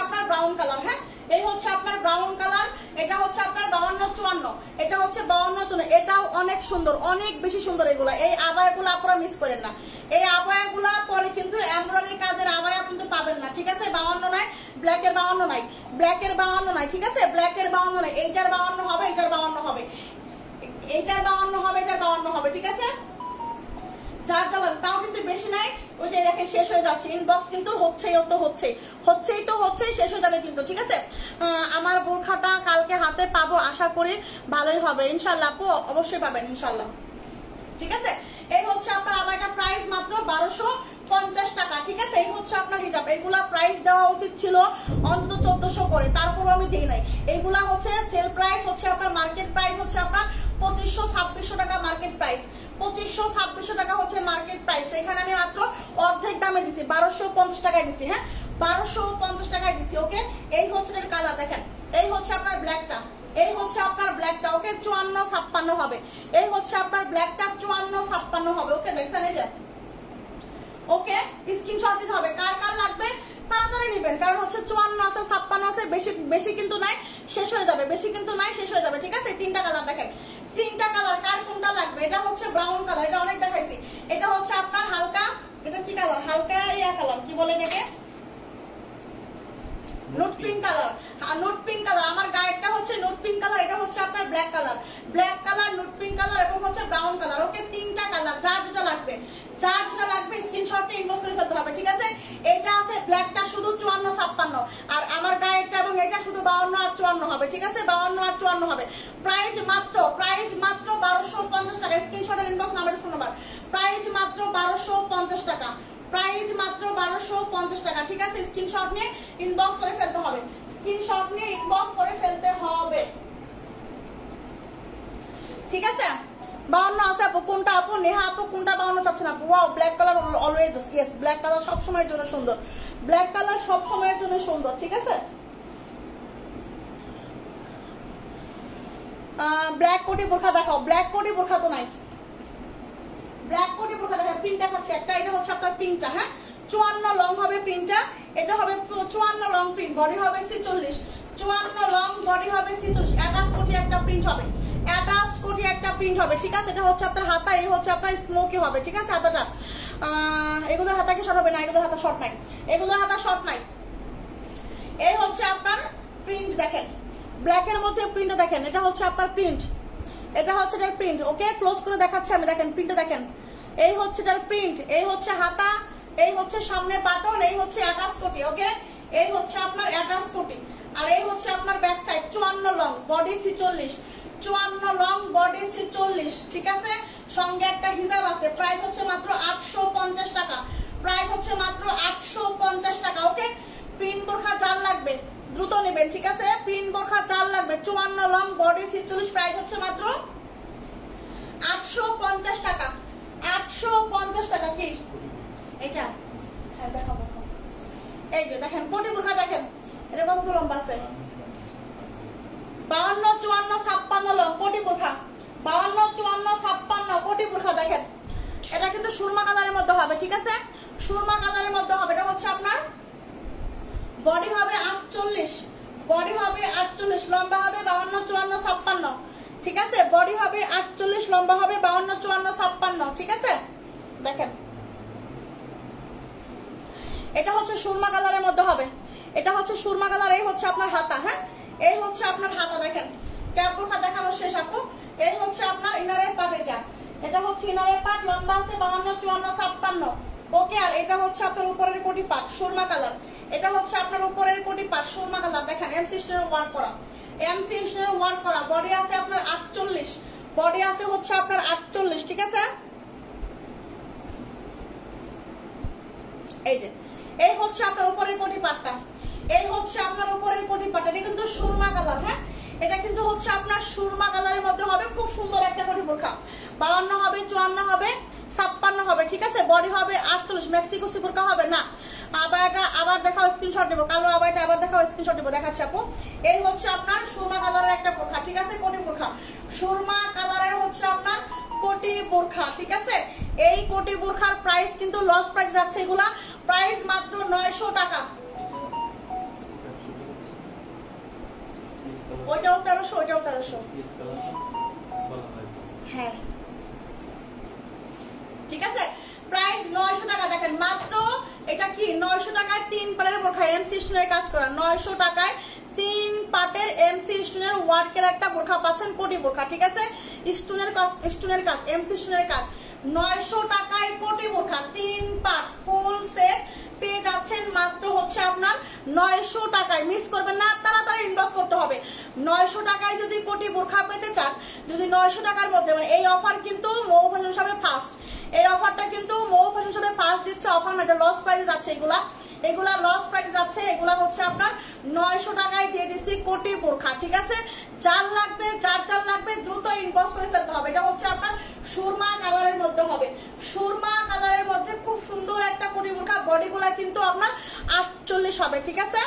Speaker 1: আপনার ব্রাউন কালার, হ্যাঁ এই হচ্ছে আপনার ব্রাউন কালার। এটা হচ্ছে আপনার 52-54, এটা হচ্ছে 52-54, এটাও অনেক সুন্দর, অনেক বেশি সুন্দর এগুলা। এই আবায়াগুলো আপনারা মিস করেন না, এই আবায়াগুলা পরে কিন্তু এমব্রয়ডারি কাজের আবায়া কিন্তু পাবেন না, ঠিক আছে? 52 নাই, ব্ল্যাকের 52 নাই, ব্ল্যাকের 52 নাই, ঠিক আছে? ব্ল্যাকের 52 নাই, এইটার 52 হবে, এইটার 52 হবে, এইটার 52 হবে, এটার 52 হবে, ঠিক আছে? যার জ্বালান তাও কিন্তু বেশি নাই। ওই যে দেখেন শেষ হয়ে যাচ্ছে, ইনবক্স কিন্তু হচ্ছেই শেষ হয়ে যাবে কিন্তু, ঠিক আছে? আমার বোরখাটা কালকে হাতে পাবো, আশা করি ভালোই হবে ইনশাল্লাহ আপু, অবশ্যই পাবেন ইনশাল্লাহ, ঠিক আছে? এই হচ্ছে আপনার আমার একটা প্রাইস মাত্র 1250 টাকা, ঠিক আছে? এই হচ্ছে আপনার হিজাব। এইগুলা প্রাইস দেওয়া উচিত ছিল অন্তত 1400 করে, তারপরও আমি দিই নাই। এইগুলা হচ্ছে সেল প্রাইস, হচ্ছে আপনার মার্কেট প্রাইস হচ্ছে আপনার 2500-2600 টাকা মার্কেট প্রাইস, 2500-2600 টাকা হচ্ছে মার্কেট প্রাইস। সেখানে আমি মাত্র অর্ধেক দামে দিছি, 1250 টাকায় দিছি, হ্যাঁ 1250 টাকায় দিছি, ওকে? এই হচ্ছে এর কালার, দেখেন এই হচ্ছে আপনার ব্ল্যাকটা, এই হচ্ছে আপনার ব্ল্যাকটা, ওকে? 54-56 হবে। এই হচ্ছে আপনার ব্ল্যাকটা 54-56 হবে, ওকে? দেখছেন এই যে, ওকে? স্ক্রিনশট নিতে হবে, কার কার লাগবে তাড়াতাড়ি নেবেন, কারণ হচ্ছে 54 আছে, 56 আছে, বেশি কিন্তু নাই, শেষ হয়ে যাবে, বেশি কিন্তু নাই, শেষ হয়ে যাবে, ঠিক আছে? 3টা কালার, দেখেন 3টা কালার, কার কোনটা লাগবে? এটা হচ্ছে ব্রাউন কালার, এটা অনেক দেখাইছি। এটা হচ্ছে আপনার হালকা, এটা কি কালার? হালকা ইয়া কালার, কি বলে এটাকে? Note pink colour, note pink colour. আমার গায়েরটা হচ্ছে নোট পিঙ্ক কালার, এটা হচ্ছে আপনার black colour, note pink colour এবং হচ্ছে ব্রাউন কালার, ওকে? 3টা কালার, যার যেটা লাগবে স্ক্রিনশটটা ইনবক্স করে ফেলতে হবে, ঠিক আছে? এটা আছে ব্ল্যাকটা শুধু 54-56, আর আমার গায়েরটা এবং এটা শুধু 52 আর 54 হবে, ঠিক আছে? 52 আর 54 হবে। প্রাইস মাত্র 1250 টাকা। স্ক্রিনশটের inbox number, phone number, price মাত্র 1250 টাকা, প্রাইস মাত্র 1250 টাকা, ঠিক আছে? স্ক্রিনশট নিয়ে ইনবক্স করে ফেলতে হবে, স্ক্রিনশট নিয়ে ইনবক্স করে ফেলতে হবে, ঠিক আছে? 52 আছে আপু, কোনটা আপু? নেহা আপু কোনটা 52 চাচ্ছেন আপু? Wow, black colour always, yes, black colour সব সময়ের জন্য সুন্দর, ব্ল্যাক কালার সব সময়ের জন্য সুন্দর, ঠিক আছে? ব্ল্যাক কোটি বোরখা দেখাও, ব্ল্যাক কোটি বোরখা তো নাই, ব্ল্যাক কোটি বোরখা দেখাও, প্রিন্ট দেখাচ্ছি একটা, এটা হচ্ছে আপনার প্রিন্টটা, হ্যাঁ 54 লং হবে প্রিন্টটা, এটা হবে 54 লং প্রিন্ট, বডি হবে 46, 54 লং বডি হবে 46, অ্যাটাচ কোটি একটা প্রিন্ট হবে, অ্যাটাচ কোটি একটা প্রিন্ট হবে, ঠিক আছে। এটা হচ্ছে আপনার হাতা, এই হচ্ছে আপনার স্মোকি হবে, ঠিক আছে। হাতাটা এগুলোর হাতা কি শর্ট হবে না, এগুলোর হাতা শর্ট নাই, এগুলোর হাতা শর্ট নাই। এই হচ্ছে আপনার প্রিন্ট দেখেন, ব্ল্যাকের মধ্যে প্রিন্ট দেখেন, এটা হচ্ছে আপনার প্রিন্ট, এটা হচ্ছে এটার প্রিন্ট। ওকে, ক্লোজ করে দেখাচ্ছি আমি, দেখেন প্রিন্টটা দেখেন, এই হচ্ছে এটার প্রিন্ট, এই হচ্ছে হাতা, এই হচ্ছে সামনের বাটন, এই হচ্ছে অ্যাটাচ কোটি। ওকে, এই হচ্ছে আপনার অ্যাটাচ কোটি, আর এই হচ্ছে আপনার back side 54 long body 46, 54 long body 46, ঠিক আছে। সঙ্গে একটা হিজাব আছে, প্রাইস হচ্ছে মাত্র 850 টাকা, প্রাইস হচ্ছে মাত্র 850 টাকা। ওকে, প্রিন্ট বোরখা যার লাগবে দ্রুত নেবেন, ঠিক আছে। প্রিন্ট বোরখা যার লাগবে 54 লং বডি 46, প্রাইস হচ্ছে মাত্র 850 টাকা, 850 টাকা। কি এটা? হ্যাঁ দেখাবো, এই যে দেখেন কোটি বোরখা দেখেন, এটা কত লম্বা আছে, 52, 54, 56 লং কোটি বোরখা, 52, 54, 56 কোটি বোরখা দেখেন। এটা কিন্তু সুরমা কালারের মধ্যে হবে, ঠিক আছে, সুরমা কালারের মধ্যে হবে। এটা হচ্ছে আপনার বডি হবে 48, বডি হবে 48, লম্বা হবে 52, 54, 56, ঠিক আছে। বডি হবে 48, লম্বা হবে 52, 54, 56, ঠিক আছে। দেখেন এটা হচ্ছে সুরমা কালারের মধ্যে হবে, এটা হচ্ছে সুরমা কালার। এই হচ্ছে আপনার হাতা, হ্যাঁ এই হচ্ছে আপনার হাতা, দেখেন ট্যাপ বোরখা দেখানো শেষ আপু। এই হচ্ছে আপনার ইনারের পার্ট, এটা হচ্ছে ইনারের পার্ট, লম্বা আছে 52, 54, 56। ওকে, আর এটা হচ্ছে আপনার উপরের কোটি পার্ট সুরমা কালার, এটা হচ্ছে আপনার উপরের কোটি পার্ট সুরমা কালার। দেখেন এমসি স্টোনের ওয়ার্ক করা, এমসি স্টোনের ওয়ার্ক করা। বডি আছে আপনার 48, বডি আছে হচ্ছে আপনার 48, ঠিক আছে। এই যে এই হচ্ছে আপনার উপরের কোটি পাটটা, এই হচ্ছে আপনার উপরের কোটি পাটটা। এটা কিন্তু সুরমা কালার, হ্যাঁ এটা কিন্তু হচ্ছে আপনার সুরমা কালারের মধ্যে হবে, খুব সুন্দর একটা কোটি বোরখা। 52 হবে, 54 হবে, 56 হবে, ঠিক আছে। বডি হবে 48, মেক্সিকো বোরখা হবে না। আবার এটা আবার দেখাও, স্ক্রিনশট দেবো, কালো আবার এটা আবার দেখাও, স্ক্রিনশট দেবো, দেখাচ্ছি আপু। এই হচ্ছে আপনার সুরমা কালারের একটা বোরখা, ঠিক আছে, কোটি বোরখা, সুরমা কালারের হচ্ছে আপনার কোটি বোরখা, ঠিক আছে। এই কোটি বোরখার প্রাইস কিন্তু লস প্রাইস যাচ্ছে, এগুলা প্রাইস মাত্র 900 টাকা। ওইটাও 1300, ওইটাও 1300, হ্যাঁ ঠিক আছে। প্রাইস 900 টাকা, দেখেন মাত্র এটা কি 900 টাকায় 3 পাটের বোরখা, এমসি স্টোনের কাজ করা। 900 টাকায় 3 পাটের এমসি স্টোনের ওয়ার্কের একটা বোরখা পাচ্ছেন, কোটি বোরখা, ঠিক আছে। স্টোনের কাজ, স্টোনের কাজ, এমসি স্টোনের কাজ। 900 টাকায় কোটি বোরখা 3 পাট ফুল সেট পেয়ে যাচ্ছেন মাত্র হচ্ছে আপনার 900 টাকায়। মিস করবেন না, তাড়াতাড়ি ইনবক্স করতে হবে। 900 টাকায় যদি কোটি বোরখা পেতে চান, যদি 900 টাকার মধ্যে, মানে এই অফার কিন্তু মৌ ফ্যাশন শপে ফার্স্ট, এই অফারটা কিন্তু মৌ ফ্যাশন শপে ফার্স্ট দিচ্ছে অফার না, এটা লস প্রাইস যাচ্ছে, এগুলা লস প্রাইস যাচ্ছে। এগুলা হচ্ছে আপনার 900 টাকায় দিয়ে দিচ্ছি কোটি বোরখা, ঠিক আছে। যার লাগবে, যার লাগবে দ্রুত ইনবক্স করে ফেলতে হবে। এটা হচ্ছে আপনার সুরমা কালারের মধ্যে হবে, সুরমা কালারের মধ্যে খুব সুন্দর একটা কোটি বোরখা। বডিগুলা কিন্তু আপনার 48 হবে, ঠিক আছে।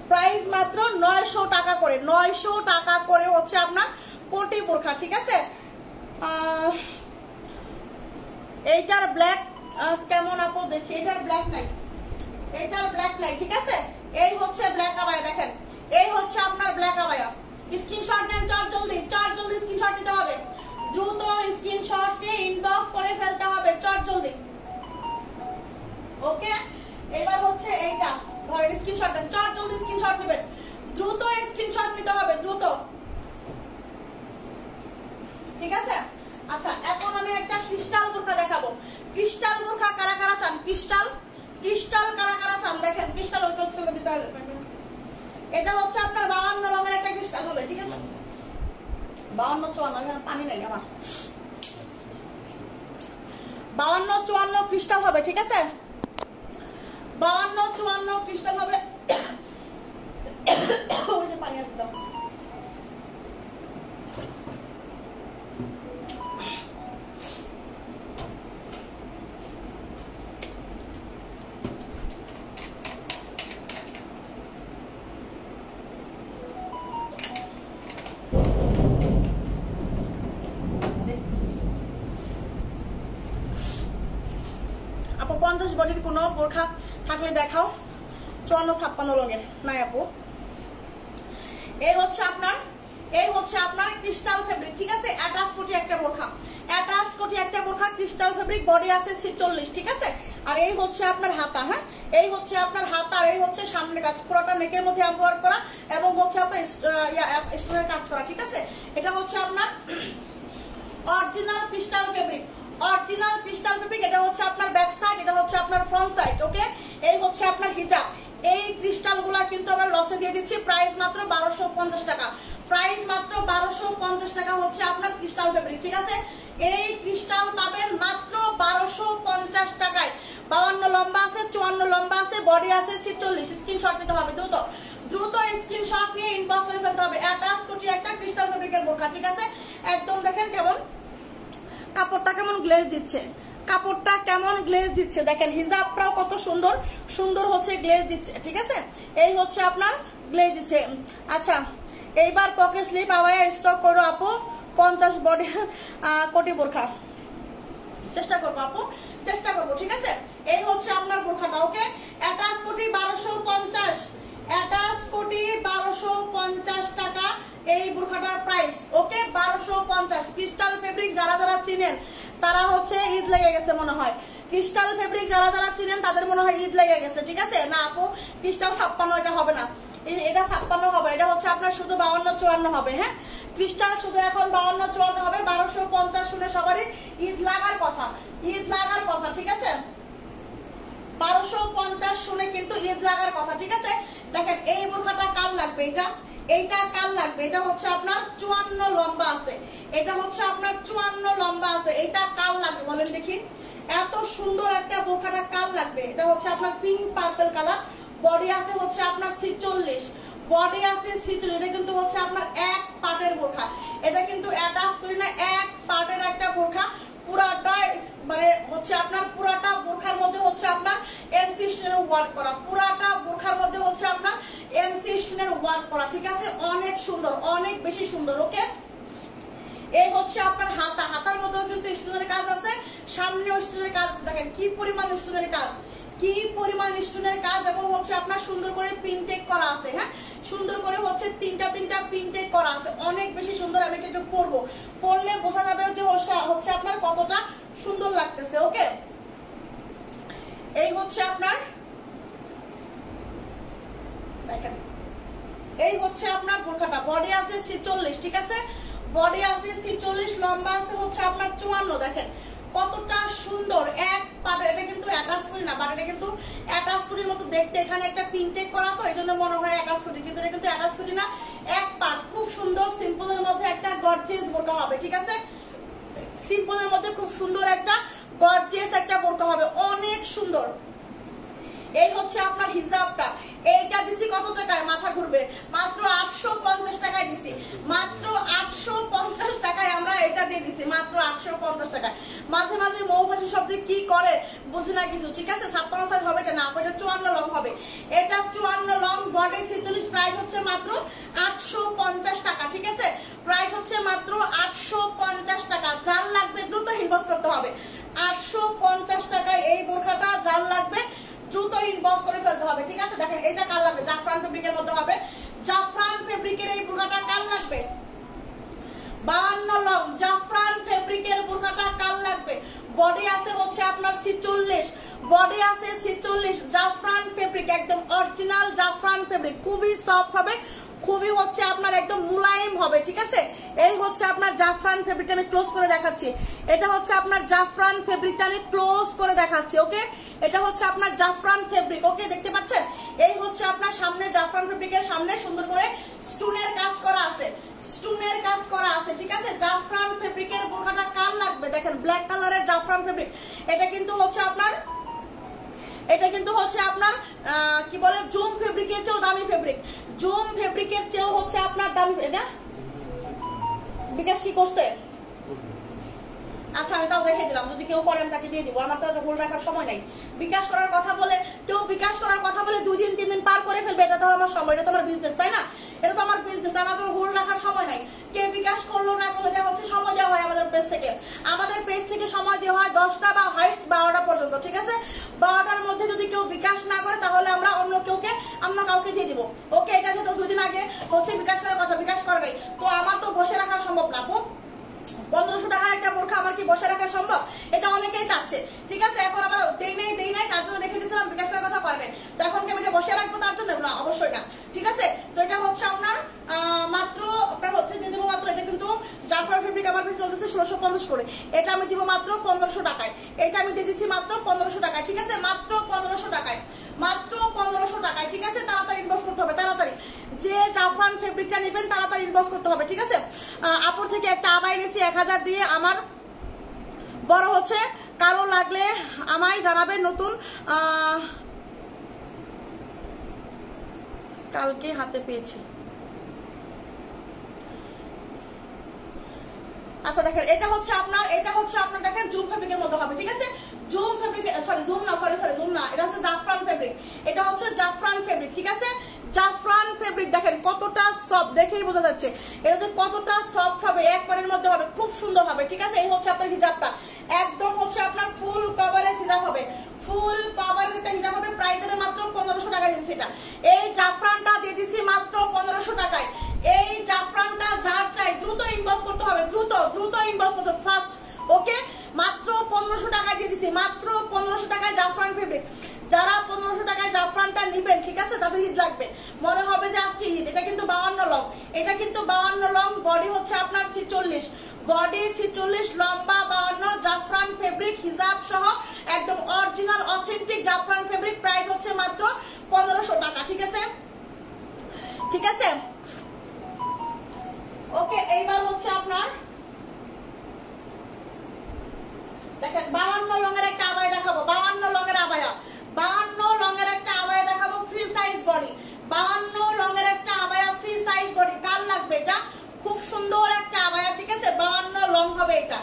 Speaker 1: প্রাইস মাত্র 900 টাকা করে, 900 টাকা করে হচ্ছে আপনার কোটি বোরখা, ঠিক আছে। এইটার ব্ল্যাক কেমন আপু দেখি, এটার ব্ল্যাক নাই, এটার ব্ল্যাক নাই, ঠিক আছে। এই হচ্ছে ব্ল্যাক আবায়া, দেখেন এই হচ্ছে আপনার ব্ল্যাক আবায়া। স্ক্রিনশট নেন, চট জলদি স্ক্রিনশট নিতে হবে, দ্রুত স্ক্রিনশটকে ইনবক্স করে ফেলতে হবে, চট জলদি। ওকে, এবার হচ্ছে এইটা, ধরেন স্ক্রিনশট নেন, চট জলদি স্ক্রিনশট নেবেন, দ্রুত স্ক্রিনশট নিতে হবে, দ্রুত, ঠিক আছে। আচ্ছা, এখন আমি একটা ক্রিস্টাল বোরখা দেখাবো। ক্রিস্টাল বোরখা কারা কারা চান, ক্রিস্টাল কারা কারা চান, দেখেন ক্রিস্টাল দিতে হবে। এটা হচ্ছে আপনার 52 রঙের একটা ক্রিস্টাল হবে, ঠিক আছে। 52, 54, পানি নেই আমার, 52, 54 ক্রিস্টাল হবে, ঠিক আছে। 52, 54 ক্রিস্টাল হবে। ওই যে পানি আছে দাও। আপু 50 বডির কোনো বোরখা থাকলে দেখাও। 54-56 লঙের নাই আপু। এই হচ্ছে আপনার ক্রিস্টাল ফেব্রিক, ঠিক আছে। অ্যাটাচ কোটি একটা বোরখা, ক্রিস্টাল ফেব্রিক, বডি আছে 46, ঠিক আছে। আর এই হচ্ছে আপনার হাতা, হ্যাঁ, এই হচ্ছে আপনার হাতা, আর এই হচ্ছে সামনের কাজ, পুরোটা নেকের মধ্যে এমব্রয়ডারি করা এবং হচ্ছে আপনার স্টোনের কাজ করা, ঠিক আছে। এটা হচ্ছে আপনার অরিজিনাল ক্রিস্টাল ফেব্রিক, এটা হচ্ছে আপনার ব্যাক সাইড, এটা হচ্ছে আপনার ফ্রন্ট সাইড, ওকে। এই হচ্ছে আপনার হিজাব। এই ক্রিস্টাল গুলা কিন্তু আমরা লসে দিয়ে দিচ্ছি, প্রাইস মাত্র 1250 টাকা, হচ্ছে আপনার ক্রিস্টাল ফেব্রিক, ঠিক আছে। এই ক্রিস্টাল পাবেন মাত্র 1250 টাকায়। 52 লম্বা আছে, 54 লম্বা আছে, বডি আছে 46। স্ক্রিনশট নিতে হবে, দ্রুত স্ক্রিনশট নিয়ে ইনবক্স করে ফেলতে হবে। অ্যাটাচ কোটি একটা ক্রিস্টাল ফেব্রিকের বোরখা, ঠিক আছে। একদম দেখেন কেমন কাপড়টা কেমন গ্লেজ দিচ্ছে, দেখেন হিজাবটাও কত সুন্দর হচ্ছে গ্লেজ দিচ্ছে, ঠিক আছে। এই হচ্ছে আপনার গ্লেজ দিচ্ছে। আচ্ছা, এইবার পকেট স্লিপ আওয়ায় স্টক করো আপু, 50 বডি কোটি বোরখা চেষ্টা করবো আপু, ঠিক আছে। এই হচ্ছে আপনার বোরখাটা, ওকে। অ্যাটাচ কোটি 1250 টাকা এই বোরখাটার প্রাইস, ওকে। 1250 ক্রিস্টাল ফেব্রিক যারা চিনেন তারা হচ্ছে ঈদ লেগে গেছে মনে হয়। ক্রিস্টাল ফেব্রিক যারা চিনেন তাদের মনে হয় ঈদ লেগে গেছে, ঠিক আছে। না আপু, ক্রিস্টাল 56 এটা হবে না, এটা 56 হবে, এটা হচ্ছে আপনার শুধু 52-54 হবে, হ্যাঁ। ক্রিস্টাল শুধু এখন 52-54 হবে। 1250 শুনে সবারই ঈদ লাগার কথা, ঠিক আছে। 1250 শুনে কিন্তু ঈদ লাগার কথা, ঠিক আছে। দেখেন এই বোরখাটা কার লাগবে, এইটা কার লাগবে, এটা হচ্ছে আপনার 54 লম্বা আছে, এটা কার লাগবে বলেন দেখি। এত সুন্দর একটা বোরখাটা কার লাগবে, এটা হচ্ছে আপনার পিঙ্ক পার্পল কালার, বডি আছে হচ্ছে আপনার 46, এটা কিন্তু হচ্ছে আপনার এক পার্টের বোরখা, এটা কিন্তু অ্যাটাচ করি না, এক পার্টের একটা বোরখা। পুরাটা মানে হচ্ছে আপনার পুরাটা বোরখার মধ্যে হচ্ছে আপনার এমসি স্টোনের ওয়ার্ক করা, ঠিক আছে। অনেক সুন্দর, অনেক বেশি সুন্দর, ওকে। এই হচ্ছে আপনার হাতার মধ্যেও কিন্তু স্টোনের কাজ আছে, সামনেও স্টোনের কাজ, দেখেন কি পরিমাণ স্টোনের কাজ, এবং হচ্ছে আপনার সুন্দর করে পিনটেক করা আছে, হ্যাঁ, সুন্দর করে হচ্ছে তিনটা পিনটেক করা আছে, অনেক বেশি সুন্দর। আমি একটু পরলে বোঝা যাবে যে হচ্ছে আপনার কতটা সুন্দর লাগতেছে, ওকে। এই হচ্ছে আপনার, দেখেন এই হচ্ছে আপনার বোরখাটা, বডি আছে 46, ঠিক আছে। বডি আছে 46, লম্বা আছে হচ্ছে আপনার 54, দেখেন কতটা সুন্দর এক পার্ট। এটা কিন্তু অ্যাটাচ করি না, বাট এটা কিন্তু অ্যাটাচ করির মতো দেখতে, এখানে একটা পিনটেক করা তো এই জন্য মনে হয় অ্যাটাচ করি, কিন্তু এটা কিন্তু অ্যাটাচ করি না, এক পার্ট। খুব সুন্দর সিম্পলের মধ্যে একটা গর্জিয়াস বোরকা হবে, ঠিক আছে। সিম্পলের মধ্যে খুব সুন্দর একটা গর্জিয়াস একটা বোরকা হবে, অনেক সুন্দর। এই হচ্ছে আপনার হিজাবটা, এইটা দিছি কত টাকায় মাথা ঘুরবে, মাত্র 850 টাকায় দিছি, মাত্র 850 টাকায় আমরা এটা দিয়ে দিছি, মাত্র 850 টাকায়। মাঝে মৌমাছি সব যে কি করে বুঝি না কিছু, ঠিক আছে। 56 সাইজ হবে এটা না, এটা 54 লং হবে, এটা 54 লং, বডি 46, প্রাইস হচ্ছে মাত্র 850 টাকা, ঠিক আছে। প্রাইস হচ্ছে মাত্র 850 টাকা। যার লাগবে দ্রুত ইনবক্স করতে হবে। 850 টাকায় এই বোরখাটা যার লাগবে দ্রুত ইনবক্স করে ফেলতে হবে, ঠিক আছে। দেখেন এটা কার লাগবে, জাফরান ফেব্রিকের মধ্যে হবে, জাফরান ফেব্রিকের এই বোরখাটা কার লাগবে, 52 লং জাফরান ফেব্রিকের বোরখাটা কার লাগবে। বডি আছে হচ্ছে আপনার 46, জাফরান ফেব্রিক, একদম অরিজিনাল জাফরান ফেব্রিক, খুবই সফট হবে, খুবই হচ্ছে আপনার একদম মুলায়েম হবে, ঠিক আছে। এই হচ্ছে আপনার জাফরান ফেব্রিকটা আমি ক্লোজ করে দেখাচ্ছি, এটা হচ্ছে আপনার জাফরান ফেব্রিকটা আমি ক্লোজ করে দেখাচ্ছি, ওকে। এটা হচ্ছে আপনার জাফরান ফেব্রিক, ওকে, দেখতে পাচ্ছেন। এই হচ্ছে আপনার সামনে জাফরান ফেব্রিকের সামনে সুন্দর করে স্টোনের কাজ করা আছে, ঠিক আছে। জাফরান ফেব্রিকের বোরখাটা কার লাগবে, দেখেন ব্ল্যাক কালারের জাফরান ফেব্রিক, এটা কিন্তু হচ্ছে আপনার কি বলে জুম ফেব্রিকের চেয়েও দামি ফেব্রিক, হচ্ছে আপনার দামি। এটা বিকাশ কি করছে, আচ্ছা আমি তাও দেখে দিলাম, যদি কেউ করে আমি তাকে দিয়ে দিব, আমার তো হোল্ড রাখার সময় নাই। বিকাশ করার কথা বলে 2 দিন 3 দিন পার করে ফেলবে, এটা তো আমার সময়, এটা তো আমার বিজনেস, তাই না। এটা তো আমার বিজনেস, আমাদের হোল্ড রাখার সময় নাই। কে বিকাশ করলো না করলো এটা হচ্ছে সময় দেওয়া হয় আমাদের পেজ থেকে। আমাদের পেজ থেকে সময় দেওয়া হয় 10টা বা হাইস্ট 12টা পর্যন্ত, ঠিক আছে? 12টার মধ্যে যদি কেউ বিকাশ না করে তাহলে আমরা অন্য কাউকে দিয়ে দিব। ওকে, এটা যেহেতু 2 দিন আগে হচ্ছে বিকাশ করার কথা, বিকাশ করে নাই, তো আমার তো বসে রাখা সম্ভব না। 1500 টাকার একটা বোরখা আমার কি বসে রাখা সম্ভব? এটা অনেকেই চাচ্ছে, ঠিক আছে? এখন আবার দেই নাই তার জন্য রেখে দিয়েছিলাম, বিকাশ করার কথা করবে, তো এখন কি আমি বসে রাখবো তার জন্য? না, অবশ্যই না, ঠিক আছে? তো এটা হচ্ছে আপনার মাত্র আপনার হচ্ছে দিয়ে দেবো মাত্র, এটা কিন্তু জাফরান ফেব্রিক আমার কাছে চলতেছে 1650 করে, এটা আমি দিব মাত্র 1500 টাকায়। এটা আমি দিয়ে দিচ্ছি মাত্র 1500 টাকায়, ঠিক আছে? মাত্র 1500 টাকায়, মাত্র 1500 টাকায়, ঠিক আছে? তাড়াতাড়ি ইনবক্স করতে হবে, তাড়াতাড়ি যে জাফরান ফেব্রিকটা নেবেন তাড়াতাড়ি ইনবক্স করতে হবে, ঠিক আছে? আপুর থেকে একটা আবাই নিয়েছি 1000 দিয়ে, আমার বড় হচ্ছে, কারো লাগলে আমায় জানাবেন। নতুন কালকে হাতে পেয়েছি। আচ্ছা দেখেন, এটা হচ্ছে আপনার দেখেন জুম ফেব্রিকের মধ্যে হবে, ঠিক আছে? জুম ফেব্রিক, জুম না, এটা হচ্ছে জাফরান ফেব্রিক, এটা হচ্ছে জাফরান ফেব্রিক, ঠিক আছে? জাফরান ফেব্রিক দেখেন কতটা সফট, দেখেই বোঝা যাচ্ছে এটা যে কতটা সফট হবে, একবারের মধ্যে হবে, খুব সুন্দর হবে, ঠিক আছে? এই হচ্ছে আপনার হিজাবটা, একদম হচ্ছে আপনার ফুল কভারেজ হিজাব হবে, ফুল কভারেজ একটা হিজাব হবে। প্রাইস হবে মাত্র 1500 টাকা দিয়েছি। এটা এই জাফরানটা দিয়ে দিছি মাত্র 1500 টাকায়। এই জাফরানটা যার চাই দ্রুত ইনবক্স করতে হবে, দ্রুত ইনবক্স করতে হবে, ফাস্ট। ওকে, মাত্র 1500 টাকায় দিয়ে দিছি, মাত্র 1500 টাকায় জাফরান ফেব্রিক। যারা 1500 টাকায় জাফরানটা নিবেন, ঠিক আছে, তাদের ঈদ লাগবে, মনে হবে যে আজকে ঈদ। এটা কিন্তু 52 লং, এটা কিন্তু 52 লং, বডি হচ্ছে আপনার 46, বডি 46, লম্বা 52, জাফরান ফেব্রিক হিজাব সহ একদম অরিজিনাল অথেন্টিক জাফরান ফেব্রিক। প্রাইস হচ্ছে মাত্র 1500 টাকা, ঠিক আছে? ঠিক আছে, ওকে। এইবার হচ্ছে আপনার দেখেন 52 লং এর একটা আবায়া দেখাবো, 52 লং এর আবায়া, 52 লং এর একটা আবায়া দেখাবো, ফ্রি সাইজ বডি, 52 লং এর একটা আবায়া, ফ্রি সাইজ বডি। কার লাগবে এটা? খুব সুন্দর একটা আবায়া, ঠিক আছে? 52 লং হবে এটা,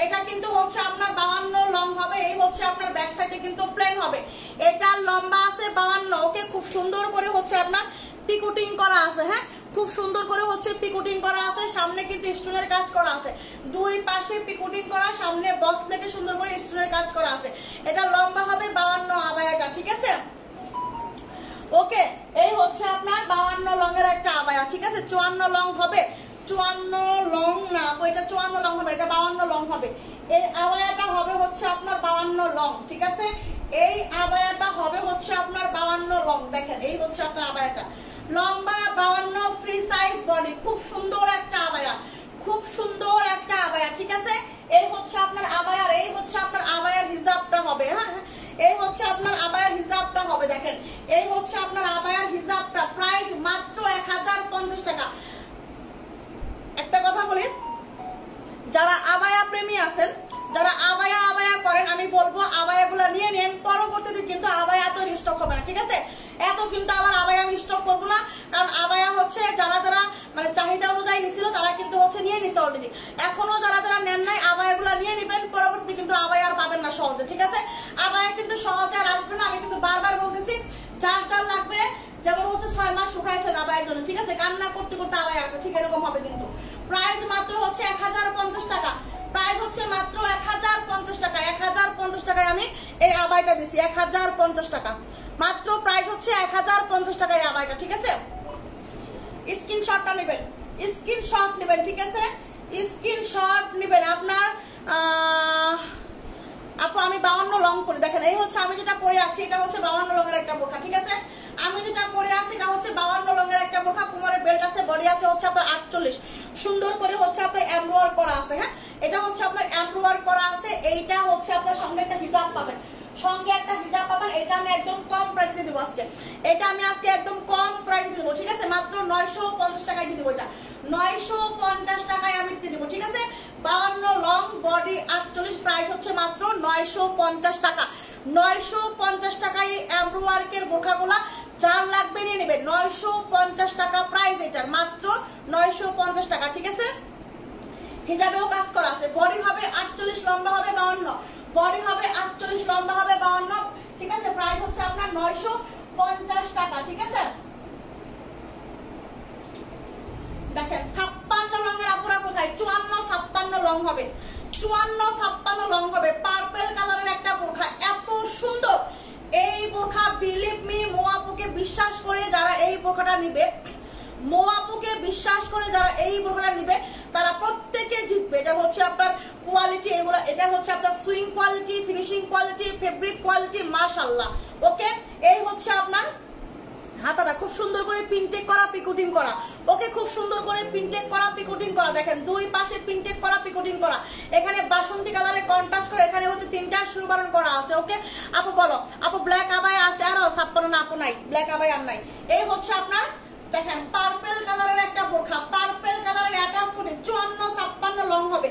Speaker 1: এটা কিন্তু হচ্ছে আপনার 52 লং হবে। এই হচ্ছে আপনার ব্যাক সাইডে কিন্তু প্লেন হবে, এটা লম্বা আছে 52। ওকে, খুব সুন্দর করে হচ্ছে আপনার পিকুটিং করা আছে, হ্যাঁ, খুব সুন্দর করে হচ্ছে পিকুটিং করা আছে, সামনে কিন্তু স্টোনের কাজ করা আছে, দুই পাশে পিকুটিং করা, সামনে বক্স প্লেটে সুন্দর করে স্টোনের কাজ করা আছে। এটা লম্বা হবে 52 আবায়াটা, ঠিক আছে? ওকে, এই হচ্ছে আপনার 52 লং এর একটা আবায়া, ঠিক আছে? 54 লং হবে, 54 লং না, ওইটা 54 লং হবে, এটা 52 লং হবে। এই আবায়াটা হবে হচ্ছে আপনার 52 লং, ঠিক আছে? এই আবায়াটা হবে হচ্ছে আপনার 52 লং। দেখেন, এই হচ্ছে আপনার আবায়াটা, লম্বা 52, ফ্রি সাইজ বডি, খুব সুন্দর একটা আবায়া, খুব সুন্দর একটা আবায়া, ঠিক আছে? এই হচ্ছে আপনার আবায়ার, এই হচ্ছে আপনার আবায়ার হিজাবটা হবে, হ্যাঁ, এই হচ্ছে আপনার আবায়ার হিজাবটা হবে। দেখেন, এই হচ্ছে আপনার আবায়ার হিজাবটা, প্রাইস মাত্র 1050 টাকা। একটা কথা বলি, যারা আবায়া প্রেমী আছেন, যারা আবায়া করেন, আমি বলবো আবায়াগুলো নিয়ে নেন, পরবর্তীতে কিন্তু আবায়া এত স্টক হবে না, ঠিক আছে? এত কিন্তু আবার আবায়া আমি স্টক করবো না, কারণ আবায়া হচ্ছে যারা মানে চাহিদা অনুযায়ী নিছিল তারা কিন্তু হচ্ছে নিয়ে নিছে অলরেডি। এখনো যারা নেন নাই, আবায়াগুলো নিয়ে নিবেন, পরবর্তীতে কিন্তু আবায়া আর পাবেন না সহজে, ঠিক আছে? আবায়া কিন্তু সহজে আর আসবে না, আমি কিন্তু বারবার বলতেছি, যার লাগবে, যেমন হচ্ছে 6 মাস শুকাইছেন আবায়ের জন্য, ঠিক আছে? কান্না করতে করতে আবায়া আসে, ঠিক এরকম হবে কিন্তু। প্রাইস মাত্র হচ্ছে 1050 টাকা, প্রাইস হচ্ছে মাত্র 1050 টাকা, 1050 টাকায় আমি এই আবাইটা দিছি, 1050 টাকা মাত্র, প্রাইস হচ্ছে 1050 টাকা এই আবাইটা, ঠিক আছে? স্ক্রিনশটটা নেবেন, স্ক্রিনশট নেবেন, ঠিক আছে? স্ক্রিনশট নেবেন আপনার। আপু আমি 52 লং পরে, দেখেন এই হচ্ছে আমি যেটা পরে আছি, এটা হচ্ছে 52 লং এর একটা বোরখা, ঠিক আছে? আমি যেটা পরে আছি এটা হচ্ছে 52 লং এর একটা বোরখা, কোমরে বেল্ট আছে, বডি আছে হচ্ছে আপনার 48, সুন্দর করে হচ্ছে আপনার এমব্রয়ডারি করা আছে, হ্যাঁ, এটা হচ্ছে আপনার এমব্রয়ডারি করা আছে। এইটা হচ্ছে আপনার সঙ্গে একটা হিজাব পাবেন, সঙ্গে একটা হিজাব পাবেন। এটা আমি একদম কম প্রাইসে দিব আজকে, এটা আমি আজকে একদম কম প্রাইসে দিব, ঠিক আছে? মাত্র 950 টাকায় দিয়ে দিব, এটা 950 টাকায় আমি দিয়ে দিব, ঠিক আছে? 52 লং, বডি 48, প্রাইস হচ্ছে মাত্র 950 টাকা। 950 টাকায় এমব্রয়ডারির বোরখাগুলা যার লাগবে নিয়ে নেবে, 950 টাকা প্রাইস এটার, মাত্র 950 টাকা, ঠিক আছে? হিজাবেও কাজ করা আছে, বডি হবে 48, লম্বা হবে 52, বডি হবে 48, লম্বা হবে 52, ঠিক আছে? প্রাইস হচ্ছে আপনার 950 টাকা, ঠিক আছে? বোরখাটা নিবে, মো আপুকে বিশ্বাস করে যারা এই বোরখাটা নিবে তারা প্রত্যেকে জিতবে। এটা হচ্ছে আপনার কোয়ালিটি, এগুলো এটা হচ্ছে আপনার swing quality, finishing quality, fabric quality, মাশাআল্লাহ। ওকে, এই হচ্ছে আপনার হাতাটা খুব সুন্দর করে পিনটেক করা, পিকুটিং করা। ওকে, খুব সুন্দর করে পিনটেক করা, পিকুটিং করা। দেখেন দুই পাশে পিনটেক করা, পিকুটিং করা। এখানে বাসন্তী কালারে কন্ট্রাস্ট করে এখানে হচ্ছে 3টা সুরবারণ করা আছে। ওকে আপু বলো, আপু ব্ল্যাক আবাই আছে আরো 56 না? আপু নাই, ব্ল্যাক আবাই আর নাই। এই হচ্ছে আপনার দেখেন পার্পল কালারের একটা বোরখা, পার্পল কালারের অ্যাটাচ করে 54-56 লং হবে,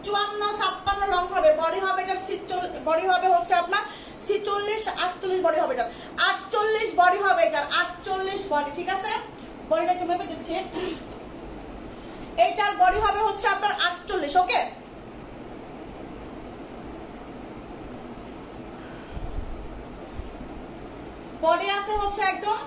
Speaker 1: 54-56 লং হবে। বডি হবে এটা বডি হবে হচ্ছে আপনার 46-48 বডি হবে, এটা 48 বডি হবে, এটা 48 বডি। ঠিক আছে, বডিটা একটু মেপে দিচ্ছি। এইটার বডি হবে হচ্ছে আপনার 48। ওকে, বডি আছে হচ্ছে একদম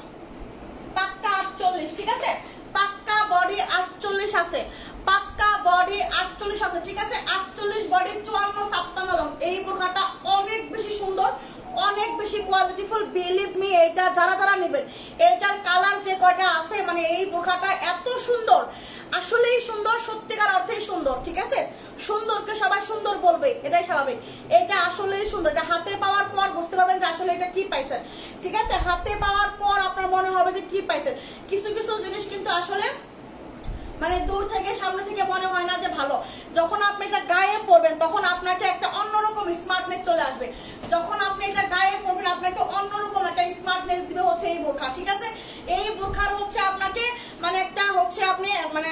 Speaker 1: পাক্কা 48। ঠিক আছে, পাক্কা বডি 48 আছে, পাক্কা বডি 48 আছে। ঠিক আছে, 48 বডি 54-56 লং। এই বোরখাটা অনেক বেশি সুন্দর, অনেক বেশি কোয়ালিটিফুল। বিলিভ মি, এটা যারা যারা নেবেন, এটার কালার যে কয়টা আছে, মানে এই বোরখাটা এত সুন্দর, আসলেই সুন্দর, সত্যিকার অর্থেই সুন্দর। ঠিক আছে, সুন্দরকে সবাই সুন্দর বলবে, এটাই স্বাভাবিক। এটা আসলেই সুন্দর, এটা হাতে পাওয়ার পর বুঝতে পারবেন যে আসলে এটা কি পাইছেন। ঠিক আছে, হাতে পাওয়ার পর আপনার মনে হবে যে কি পাইছেন। কিছু কিছু জিনিস কিন্তু আসলে মানে দূর থেকে সামনে থেকে মনে হয় না যে ভালো, যখন আপনি এটা গায়ে পরবেন তখন আপনাকে একটা অন্যরকম স্মার্টনেস চলে আসবে। যখন আপনি এটা গায়ে পরবেন আপনাকে অন্যরকম একটা স্মার্টনেস দিবে হচ্ছে এই বোরখা। ঠিক আছে, এই বোরখার হচ্ছে আপনাকে মানে একটা হচ্ছে আপনি মানে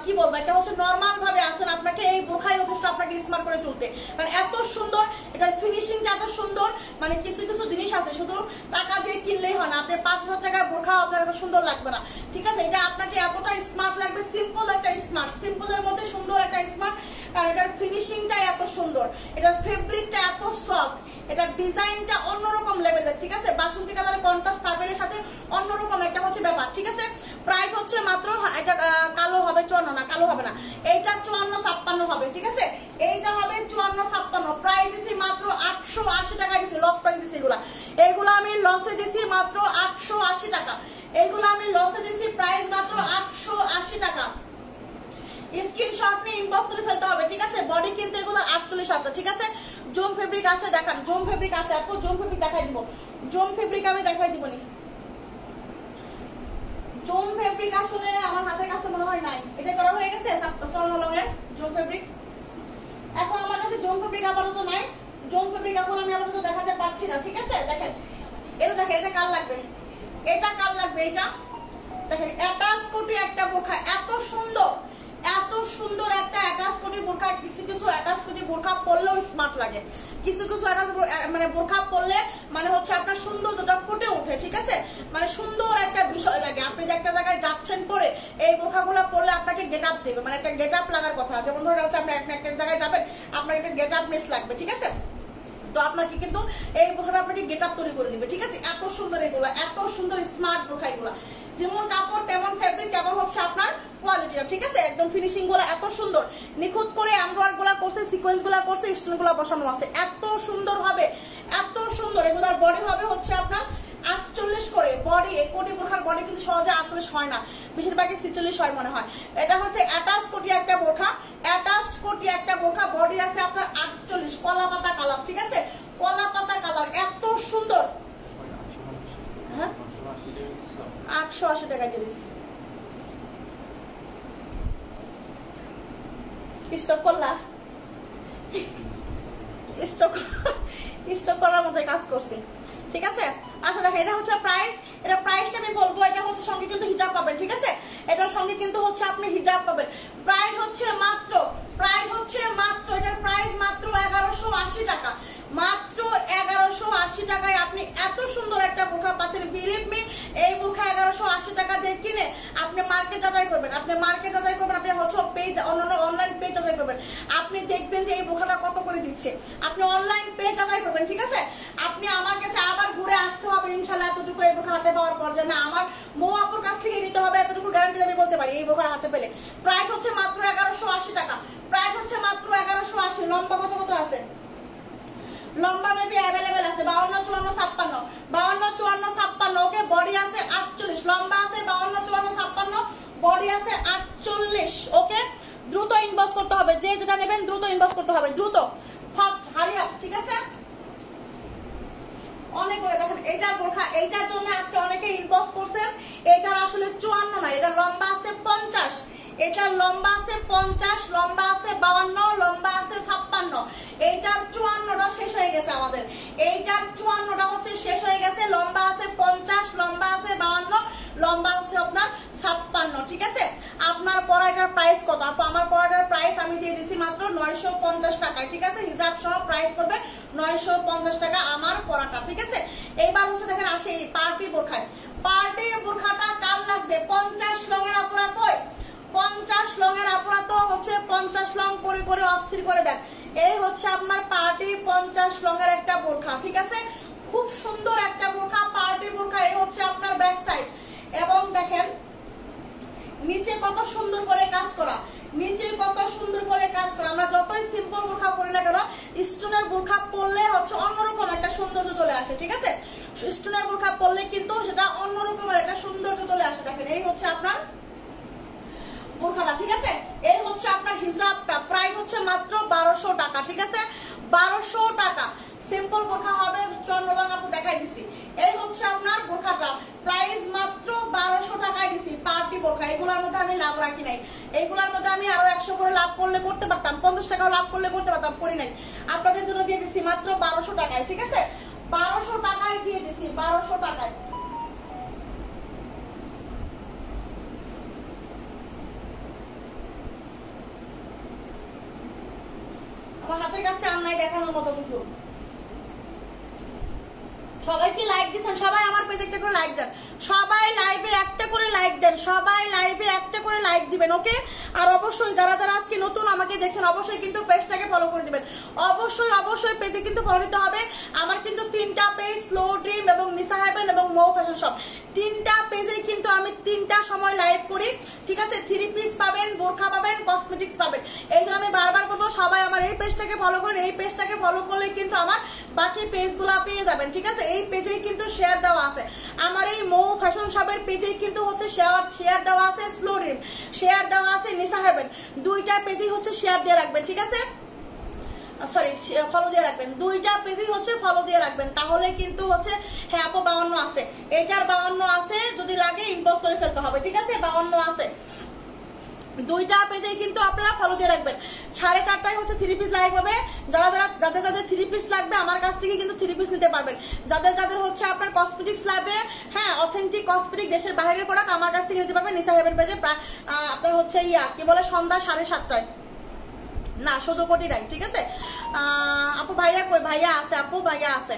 Speaker 1: কি বলবো, একটা হচ্ছে নর্মাল ভাবে আসেন, আপনাকে এই বোরখাই যথেষ্ট আপনাকে স্মার্ট করে তুলতে। মানে এত সুন্দর, এটার ফিনিশিংটা এত সুন্দর। মানে কিছু কিছু জিনিস আছে শুধু টাকা দিয়ে কিনলেই হয় না, আপনি 5000 টাকার বোরখা আপনার এত সুন্দর লাগবে না। ঠিক আছে, এটা আপনাকে এতটা স্মার্ট লাগবে, সিম্পল একটা স্মার্ট, সিম্পলের মধ্যে সুন্দর একটা স্মার্ট। কারণ এটার ফিনিশিংটা এত সুন্দর, এটার ফেব্রিকটা এত সফট, এটার ডিজাইনটা অন্যরকম লেভেলের। ঠিক আছে, বাসন্তী কালারের কন্ট্রাস্ট পার্পেলের সাথে অন্যরকম একটা হচ্ছে ব্যাপার। ঠিক আছে, প্রাইস হচ্ছে মাত্র, এটা কালো হবে 54 না, কালো হবে না, এইটা 54-56 হবে। ঠিক আছে, এইটা হবে 54-56। প্রাইস দিছি মাত্র 880 টাকা দিছি, লস প্রাইস দিছি। এইগুলা আমি লসে দিছি মাত্র 880 টাকা, এইগুলো আমি লসে দিছি প্রাইস মাত্র 880 টাকা। স্ক্রিনশট নিয়ে ইনবক্স করে ফেলতে হবে। ঠিক আছে, বডি কিন্তু এগুলো 48 আছে। ঠিক আছে, জোম ফেব্রিক আছে, দেখান জোম ফেব্রিক আছে। আপু জোম ফেব্রিক দেখাই দিব, জোম ফেব্রিক আমি দেখাই দিব নি। জোম ফেব্রিক আসলে আমার হাতের কাছে মনে হয় নাই, এটা করা হয়ে গেছে স্বর্ণ রঙের জোম ফেব্রিক। এখন আমার কাছে জোম ফেব্রিক আপাতত নাই, জোম ফেব্রিক এখন আমি আপাতত দেখাতে পারছি না। ঠিক আছে, দেখেন এটা, দেখেন এটা কাল লাগবে, এটা কাল লাগবে, এটা দেখেন অ্যাটাচ কোটি একটা বোরখা, এত সুন্দর, এত সুন্দর একটা অ্যাটাচ কোটি বোরখা। কিছু কিছু অ্যাটাচ কোটি বোরখা পরলেও স্মার্ট লাগে, কিছু কিছু অ্যাটাচ মানে বোরখা পরলে মানে হচ্ছে আপনার সৌন্দর্যটা ফুটে ওঠে। ঠিক আছে, মানে সুন্দর একটা বিষয় লাগে। আপনি যে একটা জায়গায় যাচ্ছেন পরে এই বোরখাগুলো পরলে আপনাকে গেট আপ দেবে, মানে একটা গেট আপ লাগার কথা। যেমন ধরে হচ্ছে আপনি একটা জায়গায় যাবেন, আপনার একটা গেট আপনেস লাগবে। ঠিক আছে, তো আপনাকে কিন্তু এই বোরখাটা আপনাকে গেট আপ তৈরি করে দিবে। ঠিক আছে, এত সুন্দর এগুলা, এত সুন্দর স্মার্ট বোরখা এগুলা, যেমন কাপড় তেমন ফেব্রিক তেমন হচ্ছে আপনার কোয়ালিটিটা। ঠিক আছে, একদম ফিনিশিং গুলো এত সুন্দর, নিখুঁত করে এমব্রয়ডারি গুলা করছে, সিকোয়েন্স গুলা করছে, স্টোন গুলা বসানো আছে, এত সুন্দর হবে, এত সুন্দর। এগুলার বডি হবে হচ্ছে আপনার 48 করে বডি। এই কোটি বোরখার বডি কিন্তু সহজে 48 হয় না, বেশিরভাগই 46 হয় মনে হয়। এটা হচ্ছে অ্যাটাচ কোটি একটা বোরখা, অ্যাটাচড কোটি একটা বোরখা, বডি আছে আপনার 48, কলা পাতা কালার। ঠিক আছে, কলা পাতা কালার, এত সুন্দর। হ্যাঁ 880 টাকা দিয়েছি। স্টক করলা, স্টক করার মতো কাজ করছি। ঠিক আছে, আচ্ছা দেখেন এটা হচ্ছে প্রাইস, এটা প্রাইসটা আমি বলবো, এটা হচ্ছে সঙ্গে কিন্তু হিজাব পাবেন। ঠিক আছে, এটার সঙ্গে কিন্তু হচ্ছে আপনি হিজাব পাবেন। প্রাইস হচ্ছে মাত্র, এটার প্রাইস মাত্র 1180 টাকা, মাত্র 1180 টাকায় আপনি এত সুন্দর একটা বোরখা পাচ্ছেন। বিলিভ মি, এই বোরখা 1180 টাকা দিয়ে কিনে আপনি মার্কেট যাচাই করবেন, আপনি মার্কেট যাচাই করবেন, আপনি হচ্ছে পেজ, অন্যান্য অনলাইন পেজ যাচাই করবেন, আপনি দেখবেন যে এই বোরখাটা কত করে দিচ্ছে। আপনি অনলাইন পেজ যাচাই করবেন। ঠিক আছে, আপনি আমার কাছে আবার ঘুরে আসতে হবে ইনশাল্লাহ এতটুকু এই বোরখা হাতে পাওয়ার পর, যে না আমার মৌ আপুর কাছ থেকে নিতে হবে, এতটুকু গ্যারান্টি আমি বলতে পারি এই বোরখা হাতে পেলে। প্রাইস হচ্ছে মাত্র 1180 টাকা, প্রাইস হচ্ছে মাত্র 1180। লম্বা কত কত আছে? লম্বা মেবি অ্যাভেলেবেল আছে 52, 54, 56, 52, 54, 56। ওকে, বডি আছে 48, লম্বা আছে 52, নেবেন দ্রুত ইনবক্স করতে হবে, দ্রুত ফার্স্ট হারি আপ, ঠিক আছে? অনেক করে দেখেন এইটার বোরখা, এইটার জন্য আজকে অনেকে ইনবক্স করছেন। এটার আসলে 54 না, এটা লম্বা আছে 50, এটার লম্বা আছে 50, লম্বা আছে 52, লম্বা আছে 56। এইটার 54টা শেষ হয়ে গেছে আমাদের, এইটার 54টা হচ্ছে শেষ হয়ে গেছে। লম্বা আছে 50, লম্বা আছে 52, লম্বা আছে আপনার 56, ঠিক আছে? আপনার পরাটার প্রাইস কত আপু? আমার পরাটার প্রাইস আমি দিয়ে দিছি মাত্র 950 টাকায়, ঠিক আছে? হিসাব সহ প্রাইস করবে 950 টাকা আমার পরাটা, ঠিক আছে? এইবার হচ্ছে দেখেন আসে এই পার্টি বোরখায়। পার্টি বোরখাটা কাল লাগবে 50 লঙের আপুরা কই? 50 লঙের আপুরা তো হচ্ছে 50 লং করে করে অস্থির করে দেন। এই হচ্ছে আপনার পার্টি 50 লঙের একটা বোরখা, ঠিক আছে? খুব সুন্দর একটা বোরখা, পার্টি বোরখা। এই হচ্ছে আপনার ব্যাক সাইড, এবং দেখেন নিচে কত সুন্দর করে কাজ করা, নিচে কত সুন্দর করে কাজ করা। আমরা যতই সিম্পল বোরখা পরি না কেন, স্টোনের বোরখা পরলে হচ্ছে অন্যরকম একটা সৌন্দর্য চলে আসে, ঠিক আছে? স্টোনের বোরখা পরলে কিন্তু সেটা অন্যরকম একটা সৌন্দর্য চলে আসে। দেখেন এই হচ্ছে আপনার বোরখাটা, ঠিক আছে? এই হচ্ছে আপনার হিজাবটা, প্রাইস হচ্ছে মাত্র 1200 টাকা, ঠিক আছে? 1200 টাকা সিম্পল বোরখা হবে। চন্দ্রলাল আপু দেখাই দিছি। এই হচ্ছে আপনার বোরখাটা, প্রাইস মাত্র 1200 টাকায় দিছি। পার্টি বোরখা, এগুলোর মধ্যে আমি লাভ রাখি নাই। এইগুলোর মধ্যে আমি আরো 100 করে লাভ করলে করতে পারতাম, 50 টাকাও লাভ করলে করতে পারতাম, করি নাই। আপনাদের জন্য দিয়ে দিছি মাত্র 1200 টাকায়, ঠিক আছে? 1200 টাকায় দিয়ে দিছি, 1200 টাকায়। আমার হাতের কাছে আর নাই দেখানোর মতো কিছু। সবাই কি লাইক দিচ্ছেন? সবাই আমার পেজে একটা করে লাইক দেন, সবাই লাইভে একটা করে লাইক দেন, সবাই লাইভে একটা করে লাইক দিবেন, ওকে? আর অবশ্যই যারা যারা আজকে নতুন আমাকে দেখছেন অবশ্যই কিন্তু পেজটাকে ফলো করে দিবেন। অবশ্যই অবশ্যই পেজে কিন্তু ফলো দিতে হবে। আমার কিন্তু 3টা পেজ, স্লো ড্রিম এবং নিসা হেভেন এবং মৌ ফ্যাশন শপ, 3টা পেজে কিন্তু আমি 3টা সময় লাইভ করি, ঠিক আছে? 3 পিস পাবেন, বোরখা পাবেন, কসমেটিক্স পাবেন। এই জন্য আমি বারবার বলবো সবাই আমার এই পেজটাকে ফলো করেন। এই পেজটাকে ফলো করলে কিন্তু আমার বাকি পেজগুলো পেয়ে যাবেন, ঠিক আছে? এই পেজেই কিন্তু শেয়ার দেওয়া আছে, আমার এই মৌ ফ্যাশন শপের পেজেই কিন্তু হচ্ছে শেয়ার দেওয়া আছে, স্লো ড্রিম শেয়ার দেওয়া আছে, নিসা হেভেন 2টা পেজেই হচ্ছে শেয়ার দিয়ে রাখবেন, ঠিক আছে? সরি, ফলো দিয়ে রাখবেন, 2টা পেজই হচ্ছে ফলো দিয়ে রাখবেন, তাহলে কিন্তু হচ্ছে হ্যাঁ আপু 52 আছে, এটার 52 আছে, যদি লাগে ইনবক্স করে ফেলতে হবে, ঠিক আছে? 52 আছে, 2টা পেজে কিন্তু আপনারা ফলো দিয়ে রাখবেন। 4:30টায় হচ্ছে 3 পিস লাইভ হবে। যাদের 3 পিস লাগবে আমার কাছ থেকে কিন্তু 3 পিস নিতে পারবেন। যাদের হচ্ছে আপনার কসমেটিক্স লাগবে, হ্যাঁ অথেন্টিক কসমেটিক দেশের বাইরের প্রোডাক্ট আমার কাছ থেকে নিতে পারবেন নিসা হেভেন পেজে। আপনার হচ্ছে কি বলে সন্ধ্যা 7:30টায়, না 14 কোটি নাই, ঠিক আছে? আপু ভাইয়া কই? ভাইয়া আছে আপু, ভাইয়া আছে।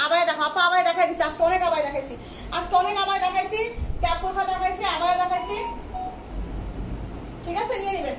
Speaker 1: আবায় দেখো আপু, আবায় দেখাই দিছি আজকে, অনেক আবায় দেখাইছি, আজকে অনেক আবায় দেখাইছি, ক্যাপ বোরখা দেখাইছি, আবায় দেখাইছি, ঠিক আছে? নিয়ে নেবেন।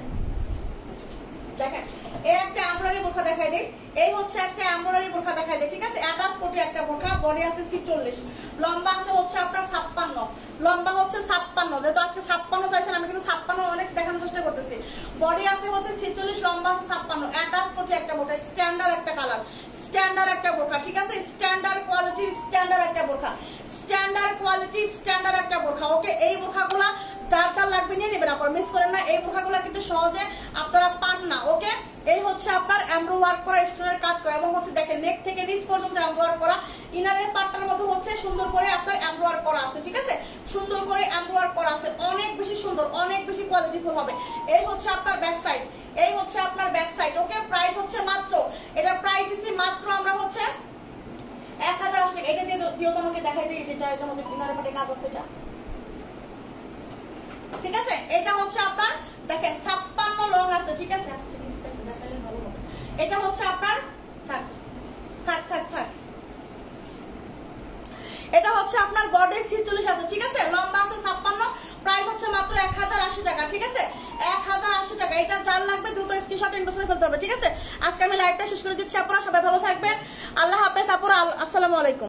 Speaker 1: দেখেন এই একটা এমব্রয়ডারি বোরখা দেখাই দিই, এই হচ্ছে একটা এমব্রয়ডারি বোরখা দেখাই দিই, ঠিক আছে? 28 কোটি একটা বোরখা, বডি আছে 46, লম্বা আছে হচ্ছে আপনার 56, লম্বা হচ্ছে 56, যেহেতু আজকে 56 চাইছেন আমি কিন্তু 56 অনেক দেখানোর চেষ্টা করতেছি। বডি আছে হচ্ছে 46, লম্বা আছে 56, 28 কোটি একটা বোরখা, স্ট্যান্ডার্ড একটা কালার, স্ট্যান্ডার্ড একটা বোরখা, ঠিক আছে? স্ট্যান্ডার্ড কোয়ালিটি, স্ট্যান্ডার্ড একটা বোরখা, স্ট্যান্ডার্ড কোয়ালিটি, স্ট্যান্ডার্ড একটা বোরখা, ওকে? এই বোরখাগুলা যার লাগবে নিয়ে নেবেন, আপনারা মিস করেন না। এই বোরখাগুলো কিন্তু সহজে আপনারা পান না, ওকে? এই হচ্ছে আপনার এমব্রো ওয়ার্ক করা, স্টোনের কাজ করা, এবং হচ্ছে দেখেন নেক থেকে নিচ পর্যন্ত এমব্রো ওয়ার্ক করা, ইনারের পাটটার মধ্যে হচ্ছে সুন্দর করে আপনার এমব্রো ওয়ার্ক করা আছে, ঠিক আছে? সুন্দর করে এমব্রো ওয়ার্ক করা আছে, অনেক বেশি সুন্দর, অনেক বেশি কোয়ালিটিফুল হবে। এই হচ্ছে আপনার ব্যাক সাইড, এই হচ্ছে আপনার ব্যাক সাইড, ওকে? প্রাইস হচ্ছে মাত্র, এটা প্রাইস দিছি মাত্র আমরা হচ্ছে 1080 টাকা। এটা দিয়ে তোমাকে দেখাই দিই, যেটা এটা মধ্যে ইনারের পাটে কাজ আছে, এটা ঠিক আছে? এটা হচ্ছে আপনার দেখেন 56 লং আছে, ঠিক আছে? এটা হচ্ছে আপনার থাক থাক থাক থাক, এটা হচ্ছে আপনার বডি 46 আছে, ঠিক আছে? লম্বা আছে 56, প্রাইস হচ্ছে মাত্র 1080 টাকা, ঠিক আছে? 1080 টাকা। এটা যার লাগবে দ্রুত স্ক্রিনশট ইনবক্স করে ফেলতে হবে, ঠিক আছে? আজকে আমি লাইভটা শেষ করে দিচ্ছি, আপনারা সবাই ভালো থাকবেন, আল্লাহ হাফেজ আপুরা, আসসালামু আলাইকুম।